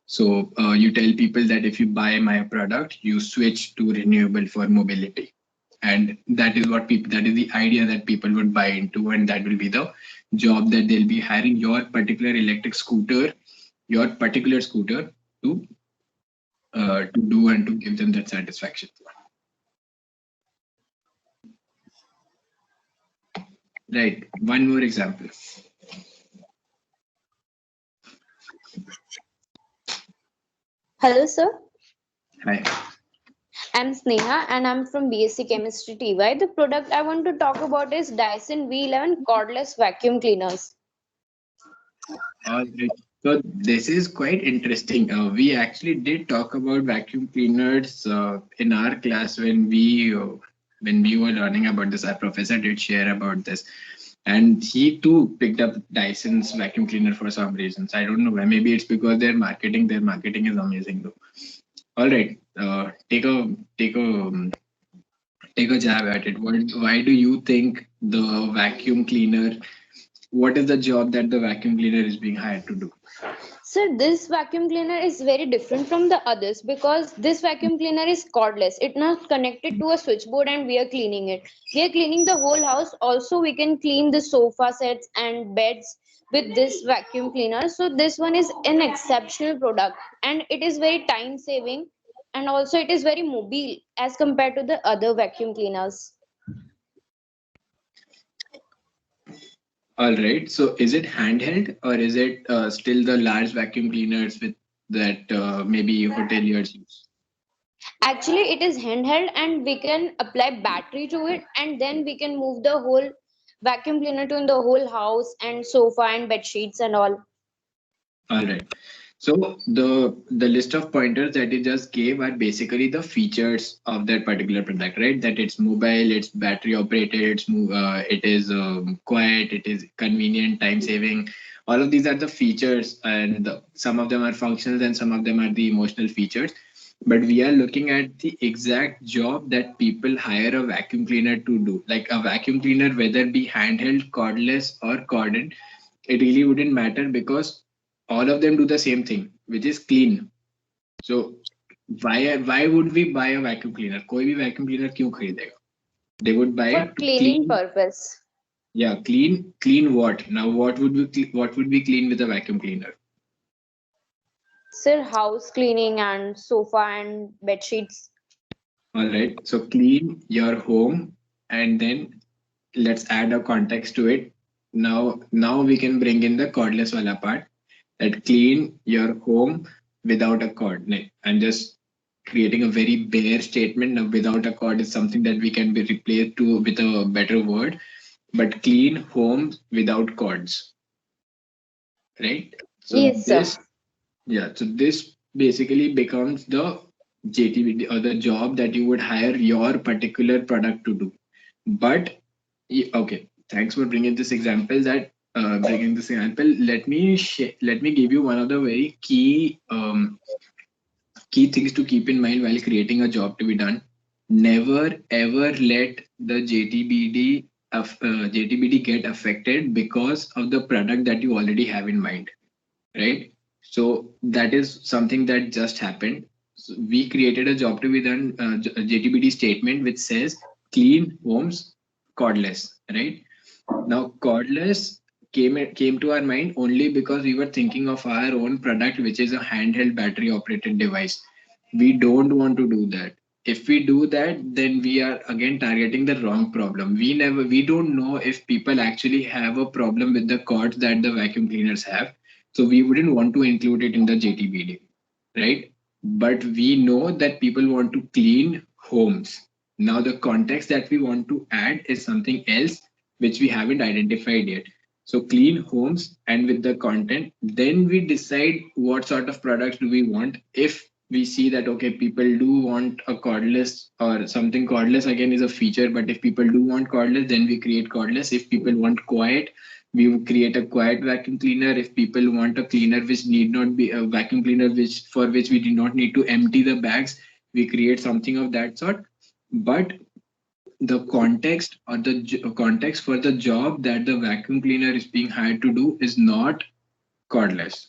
So you tell people that if you buy my product, you switch to renewable for mobility. And that is what people, that is the idea that people would buy into, and that will be the job that they'll be hiring your particular electric scooter, your particular scooter to do and to give them that satisfaction. Right. One more example. Hello, sir. Hi. I'm Sneha and I'm from BSc Chemistry TY. The product I want to talk about is Dyson V11 cordless vacuum cleaners. All right. So this is quite interesting. We actually did talk about vacuum cleaners in our class when we were learning about this. Our professor did share about this, and he too picked up Dyson's vacuum cleaner for some reasons. I don't know why. Maybe it's because their marketing is amazing though. All right, take a jab at it. Why do you think the vacuum cleaner? What is the job that the vacuum cleaner is being hired to do? Sir, this vacuum cleaner is very different from the others because this vacuum cleaner is cordless. It's not connected to a switchboard and we are cleaning it. We are cleaning the whole house. Also, we can clean the sofa sets and beds with this vacuum cleaner. So this one is an exceptional product and it is very time saving, and also it is very mobile as compared to the other vacuum cleaners. All right. So is it handheld, or is it still the large vacuum cleaners with that maybe hoteliers use? Actually, it is handheld and we can apply battery to it and then we can move the whole vacuum cleaner to in the whole house and sofa and bed sheets and all. All right. So the list of pointers that you just gave are basically the features of that particular product, right? That it's mobile, it's battery operated, it is quiet, it is convenient, time saving. All of these are the features, and some of them are functional and some of them are the emotional features. But we are looking at the exact job that people hire a vacuum cleaner to do. Like a vacuum cleaner, whether it be handheld, cordless, or corded, it really wouldn't matter because all of them do the same thing, which is clean. So why would we buy a vacuum cleaner? कोई भी vacuum cleaner क्यों खरीदेगा? They would buy For it to cleaning clean. purpose. Yeah, clean what? Now what would be clean with a vacuum cleaner? Sir, house cleaning and sofa and bed sheets. All right. So clean your home, and then let's add a context to it. Now we can bring in the cordless wala part. That clean your home without a cord. Like, I'm just creating a very bare statement. Now, without a cord is something that we can be replaced to with a better word. But clean homes without cords, right? So Yes, sir. so this basically becomes the JTBD, or the job that you would hire your particular product to do. But okay, thanks for bringing this example. Let me give you one of the very key things to keep in mind while creating a job to be done. Never ever let the JTBD get affected because of the product that you already have in mind, right? So that is something that just happened. So we created a job to be done, JTBD statement which says clean homes cordless, right? Now cordless came to our mind only because we were thinking of our own product, which is a handheld battery operated device. We don't want to do that. If we do that, then we are again targeting the wrong problem. We don't know if people actually have a problem with the cords that the vacuum cleaners have, so we wouldn't want to include it in the JTBD, right? But we know that people want to clean homes. Now the context that we want to add is something else which we haven't identified yet. So clean homes, and with the content, then we decide what sort of products do we want. If we see that, okay, people do want a cordless or something. Cordless again is a feature, but if people do want cordless, then we create cordless. If people want quiet, we will create a quiet vacuum cleaner. If people want a cleaner which need not be a vacuum cleaner, which for which we do not need to empty the bags, we create something of that sort. But the context or the context for the job that the vacuum cleaner is being hired to do is not cordless.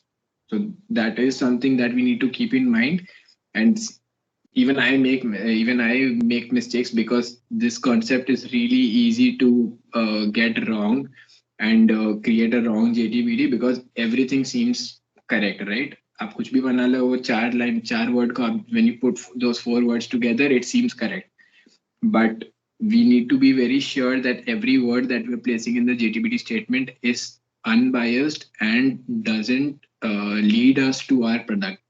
So that is something that we need to keep in mind. And even I make mistakes because this concept is really easy to get wrong and create a wrong JTBD because everything seems correct, right? आप कुछ भी बना लो वो चार word को when you put those 4 words together it seems correct, but we need to be very sure that every word that we're placing in the JTBD statement is unbiased and doesn't lead us to our product.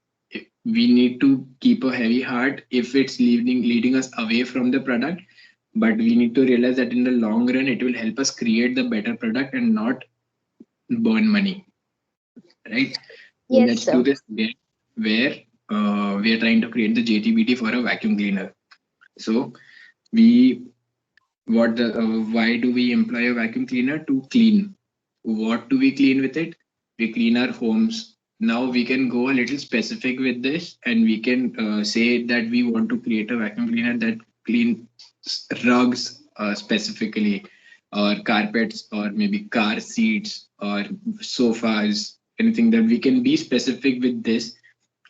We need to keep a heavy heart if it's leading us away from the product, but we need to realize that in the long run it will help us create the better product and not burn money, right? So Yes, let's sir. do this again where we are trying to create the JTBD for a vacuum cleaner. So why do we employ a vacuum cleaner? To clean. What do we clean with it? We clean our homes. Now we can go a little specific with this and we can say that we want to create a vacuum cleaner that cleans rugs specifically, or carpets, or maybe car seats or sofas, anything. That we can be specific with this,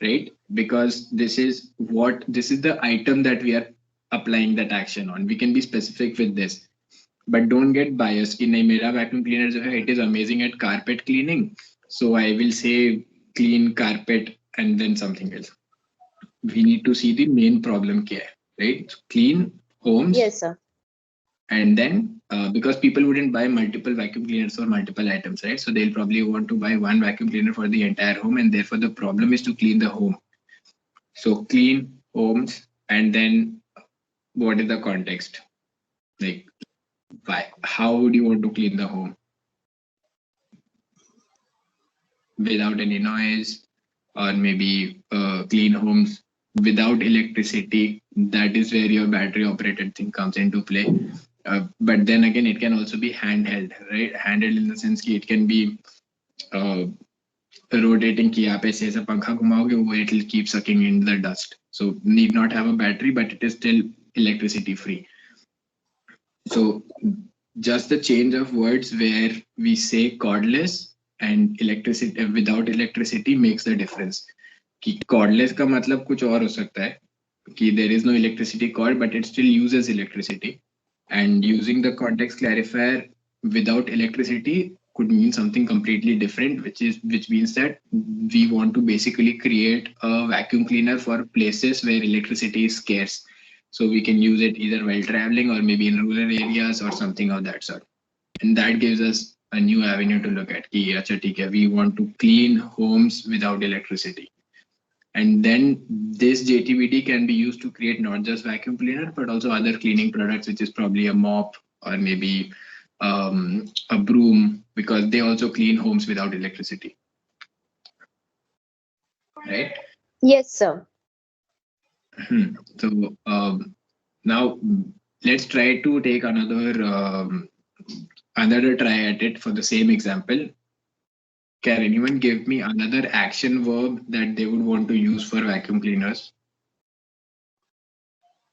right? Because this is the item that we are applying that action on. We can be specific with this, but don't get biased कि नहीं मेरा vacuum cleaner जो है it is amazing at carpet cleaning, so I will say clean carpet and then something else. We need to see the main problem क्या है, right? So clean homes. Yes, sir. And then because people wouldn't buy multiple vacuum cleaners for multiple items, right? So they'll probably want to buy one vacuum cleaner for the entire home, and therefore the problem is to clean the home. So clean homes, and then what is the context? Like, why? How would you want to clean the home? Without any noise, or maybe clean homes without electricity. That is where your battery operated thing comes into play. But then again, it can also be handheld, right? Handheld in the sense that it can be rotating कि आप ऐसे ऐसा पंखा घुमाओगे वो it will keep sucking in the dust. So need not have a battery, but it is still electricity free. So just the change of words where we say cordless and electricity without electricity makes the difference. कि cordless का मतलब कुछ और हो सकता है कि there is no electricity cord but it still uses electricity, and using the context clarifier without electricity could mean something completely different, which means that we want to basically create a vacuum cleaner for places where electricity is scarce. So we can use it either while traveling or maybe in rural areas or something of that sort. And that gives us a new avenue to look at. Ki, acha, theek hai, we want to clean homes without electricity. And then this JTBD can be used to create not just vacuum cleaner, but also other cleaning products, which is probably a mop or maybe a broom, because they also clean homes without electricity. Right? Yes, sir. So now let's try to take another try at it for the same example. Can anyone give me another action verb that they would want to use for vacuum cleaners?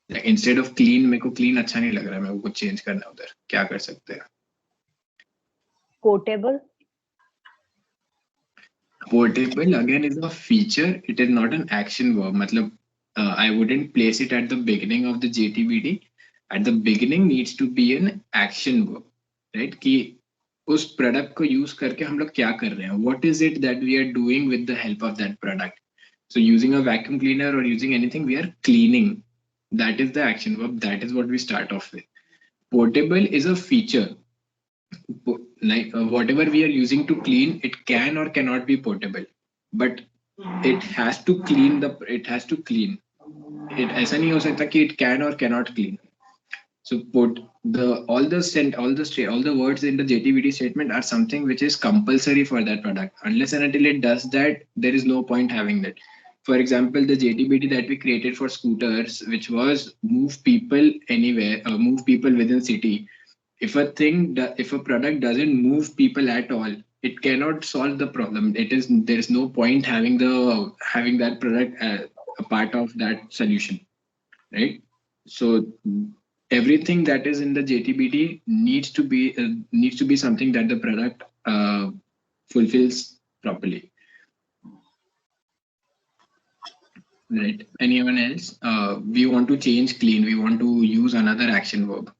Like instead of clean, मेरे को clean अच्छा नहीं लग रहा है, मेरे को कुछ change करना है उधर. क्या कर सकते हैं? Portable. Portable again is a feature. It is not an action verb. मतलब I wouldn't place it at the beginning of the JTBD. At the beginning needs to be an action verb, right? कि उस product को use करके हम लोग क्या कर रहे हैं? What is it that we are doing with the help of that product? So using a vacuum cleaner or using anything, we are cleaning. That is the action verb. That is what we start off with. Portable is a feature. Like whatever we are using to clean, it can or cannot be portable, but it has to clean it has to clean. It ऐसा नहीं हो सकता कि it can or cannot clean. So all the words in the JTBD statement are something which is compulsory for that product. Unless and until it does that, there is no point having that. For example, the JTBD that we created for scooters, which was move people anywhere, move people within city. If if a product doesn't move people at all, it cannot solve the problem. There is no point having that product a part of that solution, right? So everything that is in the JTBD needs to be something that the product fulfills properly. Right. Anyone else? We want to change clean. We want to use another action verb.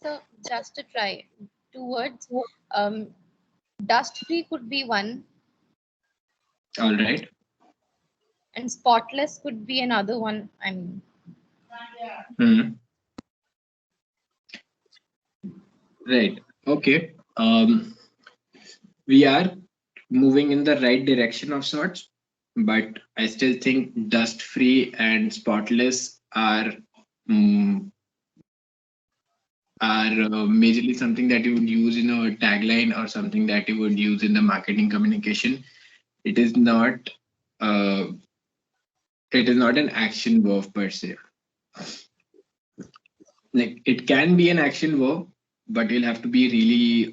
So just to try 2 words, dust free could be one, All right. and spotless could be another one. I mean, Right. Okay. We are moving in the right direction of sorts, but I still think dust free and spotless are majorly something that you would use in a tagline or something that you would use in the marketing communication. It is not an action verb per se. Like, it can be an action verb, but you'll have to be really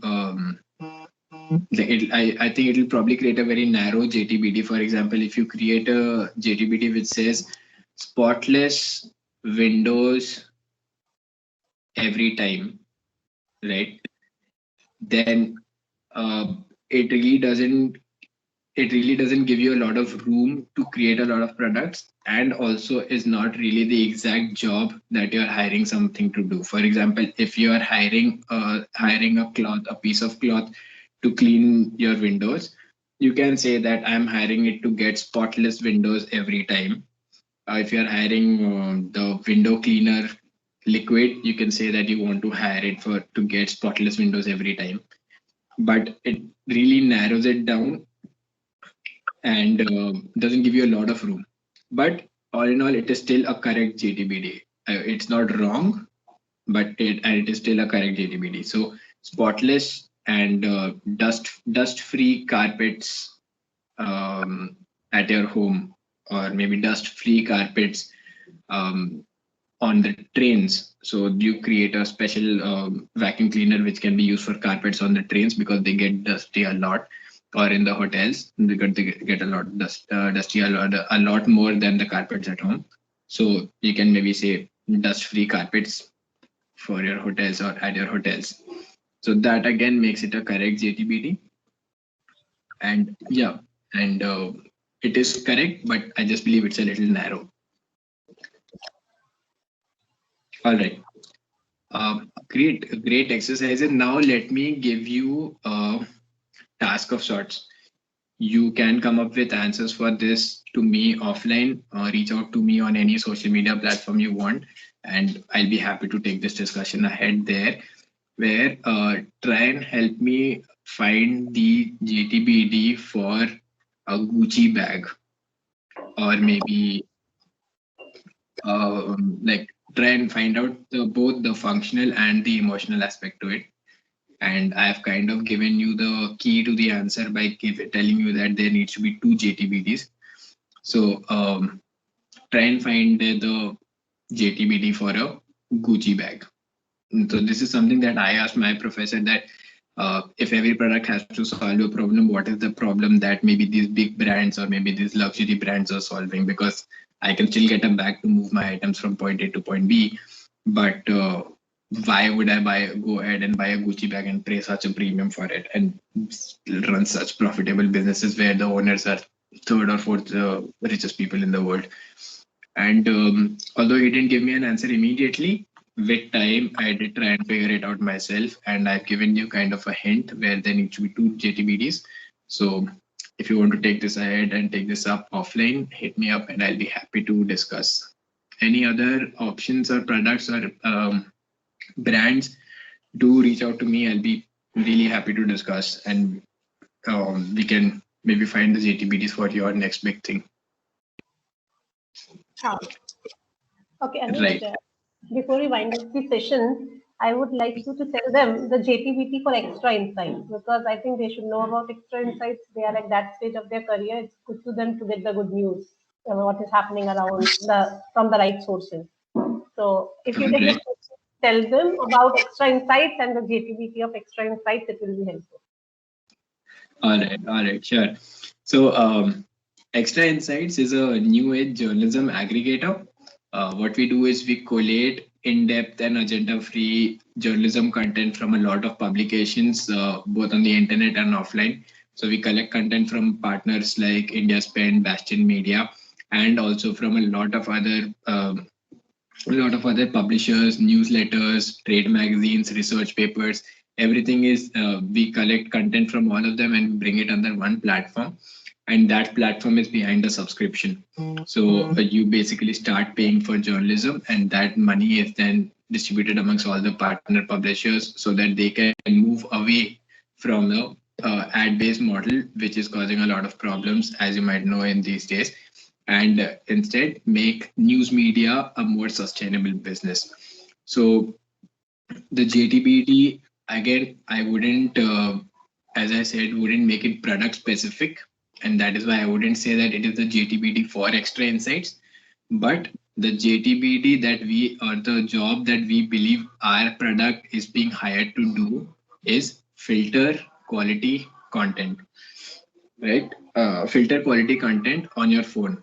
I think it will probably create a very narrow JTBD. For example, if you create a JTBD which says spotless windows every time, right? Then it really doesn't give you a lot of room to create a lot of products, and also is not really the exact job that you're hiring something to do. For example, if you are hiring a piece of cloth to clean your windows, you can say that I'm hiring it to get spotless windows every time. If you're hiring the window cleaner liquid, you can say that you want to hire it to get spotless windows every time. But it really narrows it down and doesn't give you a lot of room. But all in all, it is still a correct JTBD. It's not wrong, but it is still a correct JTBD. So spotless and dust-free carpets at your home, or maybe dust-free carpets on the trains. So you create a special vacuum cleaner which can be used for carpets on the trains because they get dusty a lot, or in the hotels because they get a lot dusty a lot more than the carpets at home. So you can maybe say dust-free carpets for your hotels or at your hotels. So that again makes it a correct JTBD. And yeah, and it is correct, but I just believe it's a little narrow. All right. Great exercise. And now let me give you a task of sorts. You can come up with answers for this to me offline, or reach out to me on any social media platform you want, and I'll be happy to take this discussion ahead there, where try and help me find the JTBD for a Gucci bag, or maybe like try and find out both the functional and the emotional aspect to it. And I've kind of given you the key to the answer by telling you that there needs to be 2 JTBDs. So try and find the JTBD for a Gucci bag. So this is something that I asked my professor, that if every product has to solve a problem, what is the problem that maybe these big brands or maybe these luxury brands are solving? Because I can still get a bag to move my items from point A to point B, but why would I go ahead and buy a Gucci bag and pay such a premium for it and run such profitable businesses where the owners are third or fourth richest people in the world? And although he didn't give me an answer immediately, with time I did try and figure it out myself, and I've given you kind of a hint where there need to be 2 JTBDs. So if you want to take this ahead and take this up offline, hit me up and I'll be happy to discuss. Any other options or products or brands, do reach out to me. I'll be really happy to discuss, and we can maybe find the JTBDs for your next big thing. Okay, Anuj, Right. before we wind up the session, I would like you to tell them the JTBT for Extra Insights, because I think they should know about Extra Insights. They are at that stage of their career. It's good to them to get the good news, what is happening around from the right sources. So if you can Alright. just tell them about Extra Insights and the JTBT of Extra Insights, it will be helpful. All right, sure. So, Extra Insights is a new age journalism aggregator. What we do is we collate in-depth and agenda-free journalism content from a lot of publications, both on the internet and offline. So we collect content from partners like India's Pen, Bastion Media, and also from a lot of other publishers, newsletters, trade magazines, research papers. Everything is we collect content from all of them and bring it under one platform, and that platform is behind a subscription. So you basically start paying for journalism, and that money is then distributed amongst all the partner publishers so that they can move away from the ad-based model, which is causing a lot of problems, as you might know, in these days, and instead make news media a more sustainable business. So the JTBT, again, I wouldn't, as I said, wouldn't make it product specific, and that is why I wouldn't say that it is the JTBT for Extra Insights, but the JTBT that we, or the job that we believe our product is being hired to do, is filter quality content, right? Filter quality content on your phone.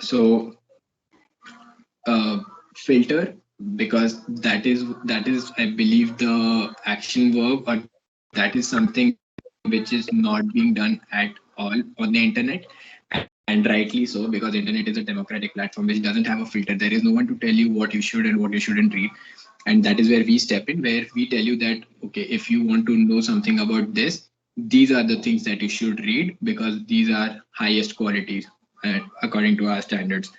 So filter, because that is I believe the action verb, or that is something which is not being done at all on the internet, and rightly so, because internet is a democratic platform which doesn't have a filter. There is no one to tell you what you should and what you shouldn't read, and that is where we step in, where we tell you that, okay, if you want to know something about this, these are the things that you should read because these are highest qualities according to our standards.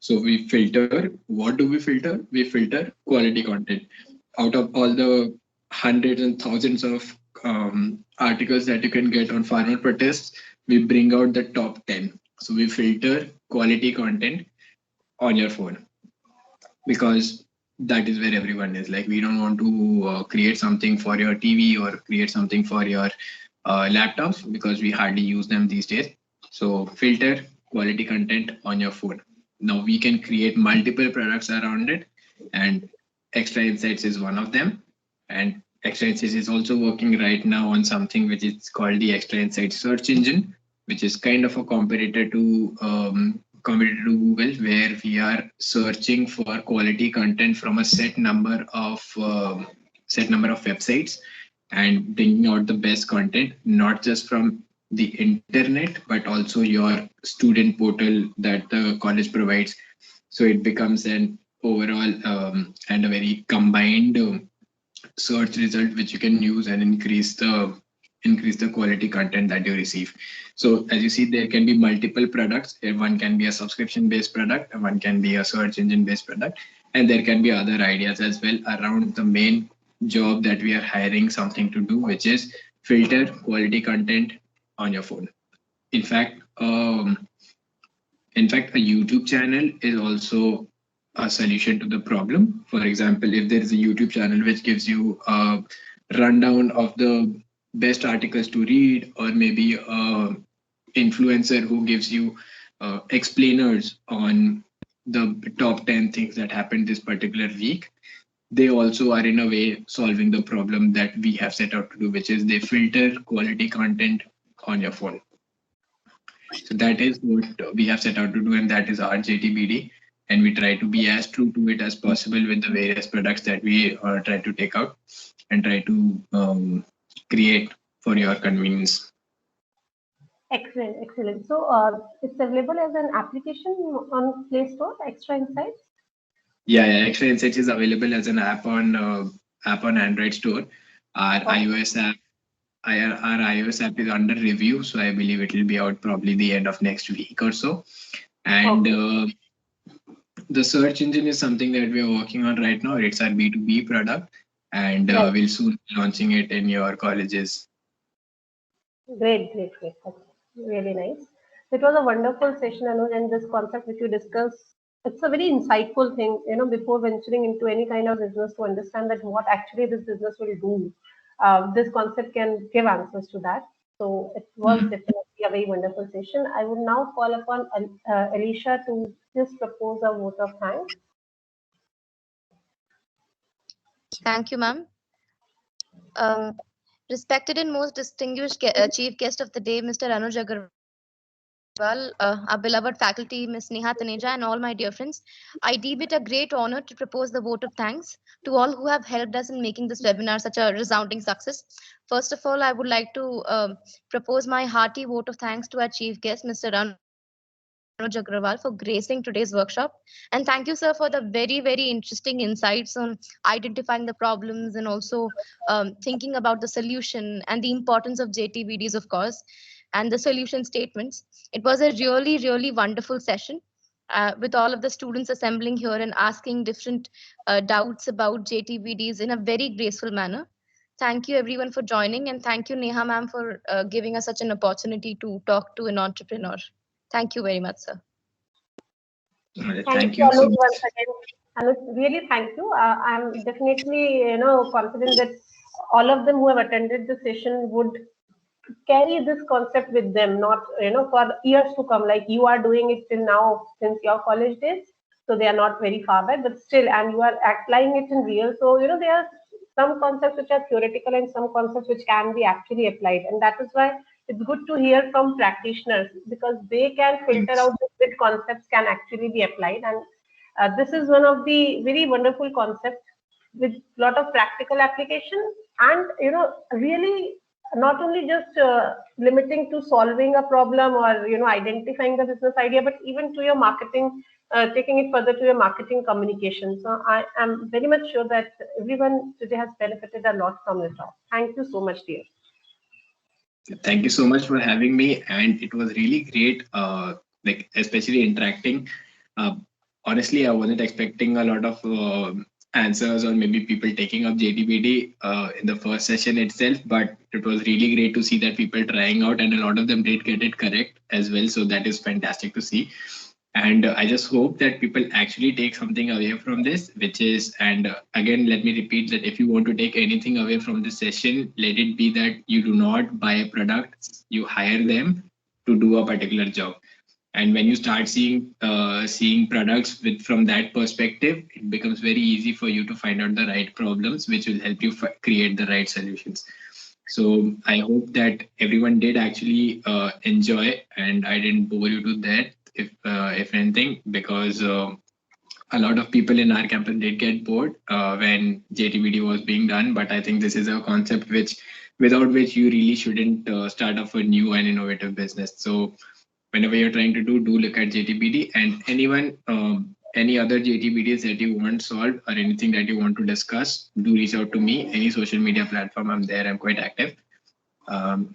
So we filter. What do we filter? We filter quality content. Out of all the hundreds and thousands of articles that you can get on farmer protests, we bring out the top 10. So we filter quality content on your phone, because that is where everyone is. Like, we don't want to create something for your TV or create something for your laptops, because we hardly use them these days. So filter quality content on your phone. Now we can create multiple products around it, and Extra Insights is one of them. And Extra Insights is also working right now on something which is called the Extra Insights search engine, which is kind of a competitor to Google, where we are searching for quality content from a set number of websites and bringing out the best content, not just from the internet, but also your student portal that the college provides. So it becomes an overall and a very combined search result which you can use and increase the quality content that you receive. So as you see, there can be multiple products. One can be a subscription based product, one can be a search engine based product, and there can be other ideas as well around the main job that we are hiring something to do, which is filter quality content on your phone. In fact, a YouTube channel is also a solution to the problem. For example, if there is a YouTube channel which gives you a rundown of the best articles to read, or maybe a influencer who gives you explainers on the top 10 things that happened this particular week, they also are in a way solving the problem that we have set out to do, which is they filter quality content on your phone. So that is what we have set out to do, and that is our JTBD. And we try to be as true to it as possible with the various products that we try to take out and try to create for your convenience. Excellent, excellent. So it's available as an application on Play Store, Extra Insights? Yeah, Extra Insights is available as an app on Android store. Our iOS app is under review, so I believe it will be out probably the end of next week or so. And the search engine is something that we are working on right now. It's our B2B product, and we'll soon be launching it in your colleges. Great. That's really nice. It was a wonderful session, Anuj, and this concept which you discussed it's a very insightful thing, before venturing into any kind of business, to understand that what actually this business will do. This concept can give answers to that. So it was definitely a very wonderful session. I would now call upon Alicia to just propose a vote of thanks. Thank you, ma'am. Respected and most distinguished chief guest of the day, Mr. Anuj Agarwal, our beloved faculty, Ms. Neha Taneja, and all my dear friends, I deem it a great honor to propose the vote of thanks to all who have helped us in making this webinar such a resounding success. First of all, I would like to propose my hearty vote of thanks to our chief guest, Mr. Anuj Agarwal, for gracing today's workshop. And thank you, sir, for the very, very interesting insights on identifying the problems and also thinking about the solution and the importance of JTBDs, of course, and the solution statements. It was a really, really wonderful session with all of the students assembling here and asking different doubts about JTBDs in a very graceful manner. Thank you, everyone, for joining. And thank you, Neha, ma'am, for giving us such an opportunity to talk to an entrepreneur. Thank you very much, sir. Thank you so Anuj, much. once again. Anuj, really thank you. I'm definitely, confident that all of them who have attended the session would carry this concept with them, not, for years to come, like you are doing it till now since your college days. So they are not very far back, but still, and you are applying it in real. So, there are some concepts which are theoretical and some concepts which can be actually applied. And that is why it's good to hear from practitioners, because they can filter out which concepts can actually be applied. And this is one of the very wonderful concepts with a lot of practical application, and, really not only just limiting to solving a problem or, identifying the business idea, but even to your marketing, taking it further to your marketing communication. So I am very much sure that everyone today has benefited a lot from the talk. Thank you so much, dear. Thank you so much for having me, and it was really great, like especially interacting. Honestly, I wasn't expecting a lot of answers or maybe people taking up JTBD in the first session itself, but it was really great to see that people trying out, and a lot of them did get it correct as well. So that is fantastic to see. And I just hope that people actually take something away from this, which is, and again, let me repeat that if you want to take anything away from this session, let it be that you do not buy a product, you hire them to do a particular job. And when you start seeing products from that perspective, it becomes very easy for you to find out the right problems, which will help you create the right solutions. So I hope that everyone did actually enjoy, and I didn't bore you to that, if anything, because a lot of people in our campus did get bored when JTBD was being done. But I think this is a concept without which you really shouldn't start off a new and innovative business. So whenever you're trying to do look at JTBD, and anyone, any other JTBDs that you want solved or anything that you want to discuss, do reach out to me. Any social media platform, I'm there. I'm quite active.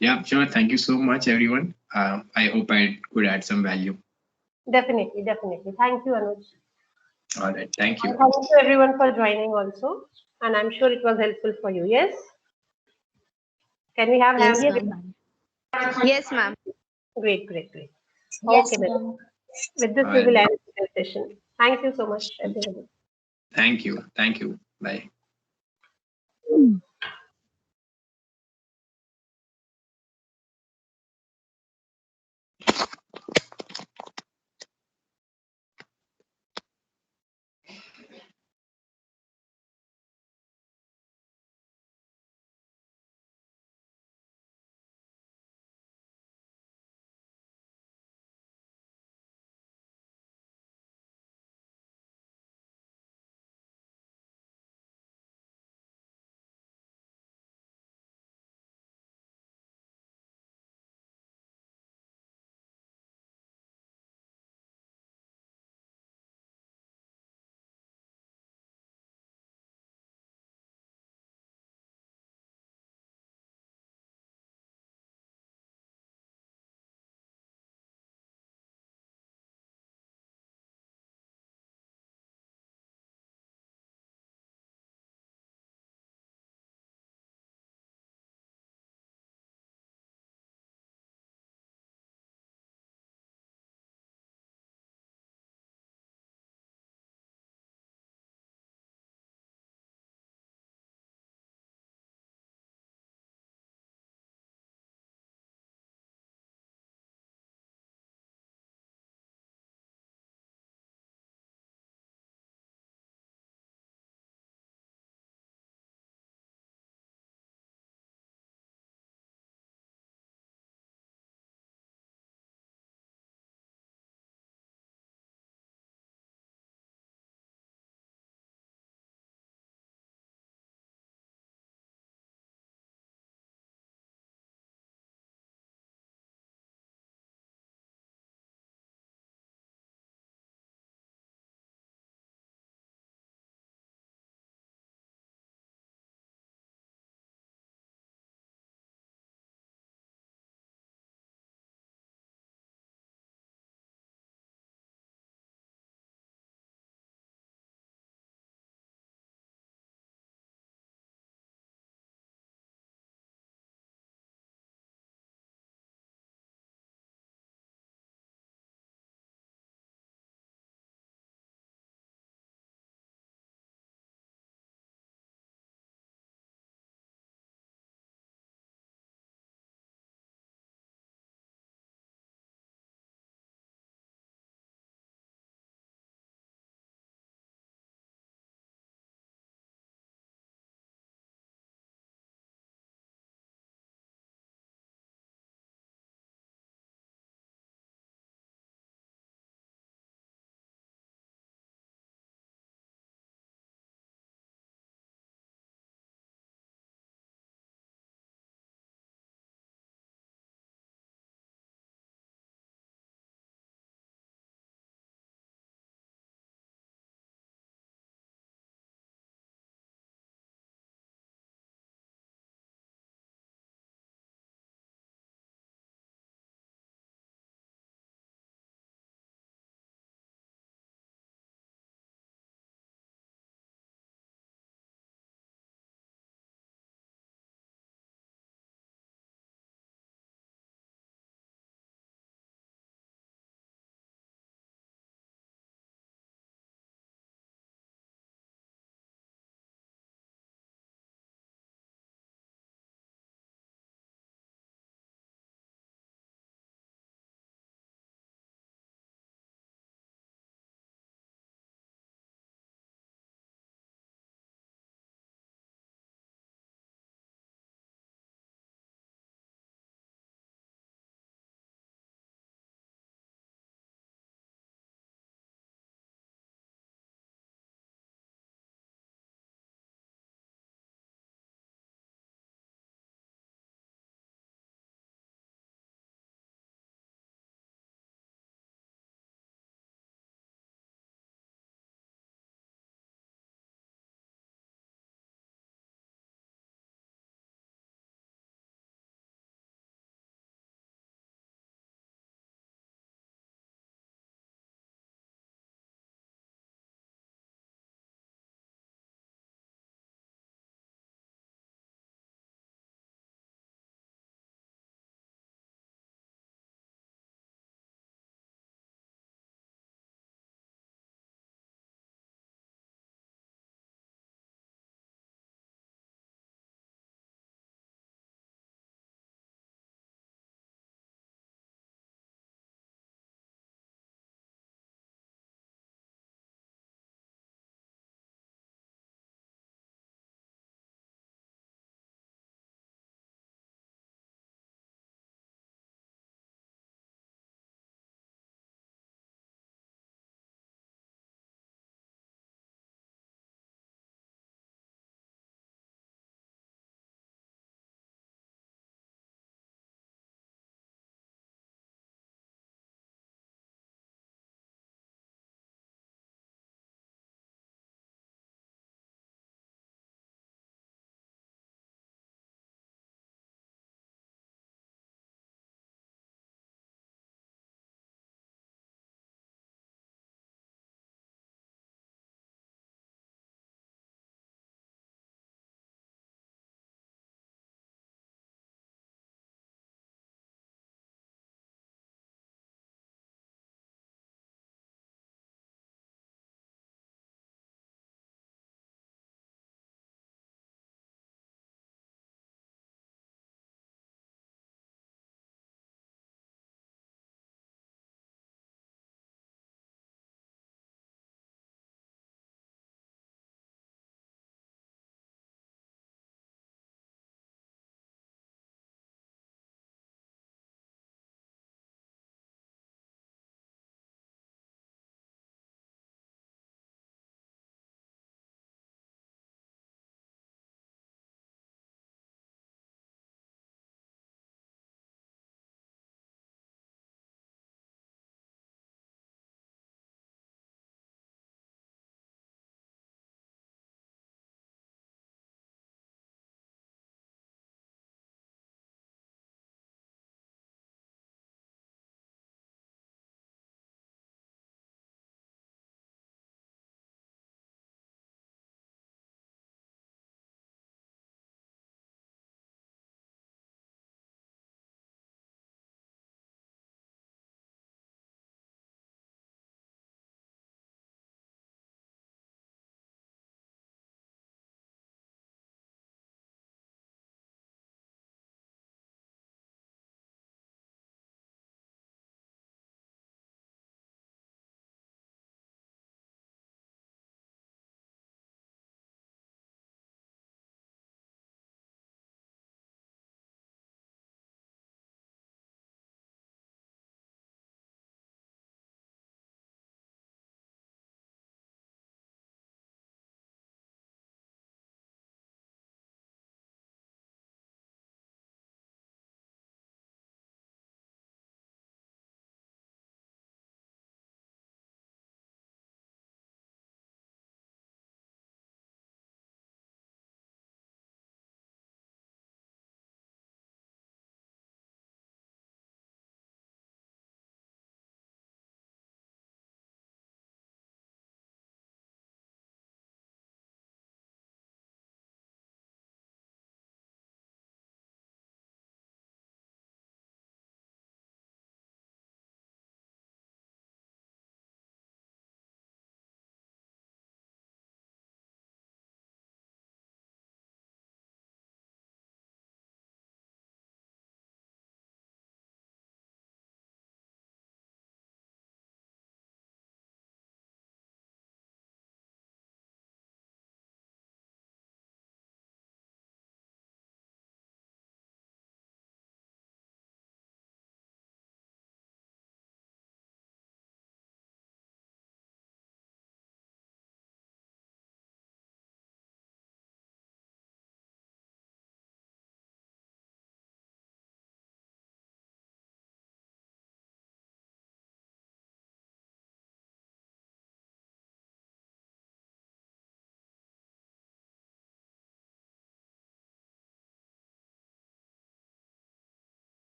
Yeah, sure. Thank you so much, everyone. I hope I could add some value. Definitely. Thank you, Anuj. All right. Thank you. And thank you everyone for joining also. And I'm sure it was helpful for you. Yes? Can we have hands? Yes, ma'am. Yes, ma'am. Great. Yes, Okay, then. ma'am. With this, we will end the session. Thank you so much, everybody. Thank you. Bye.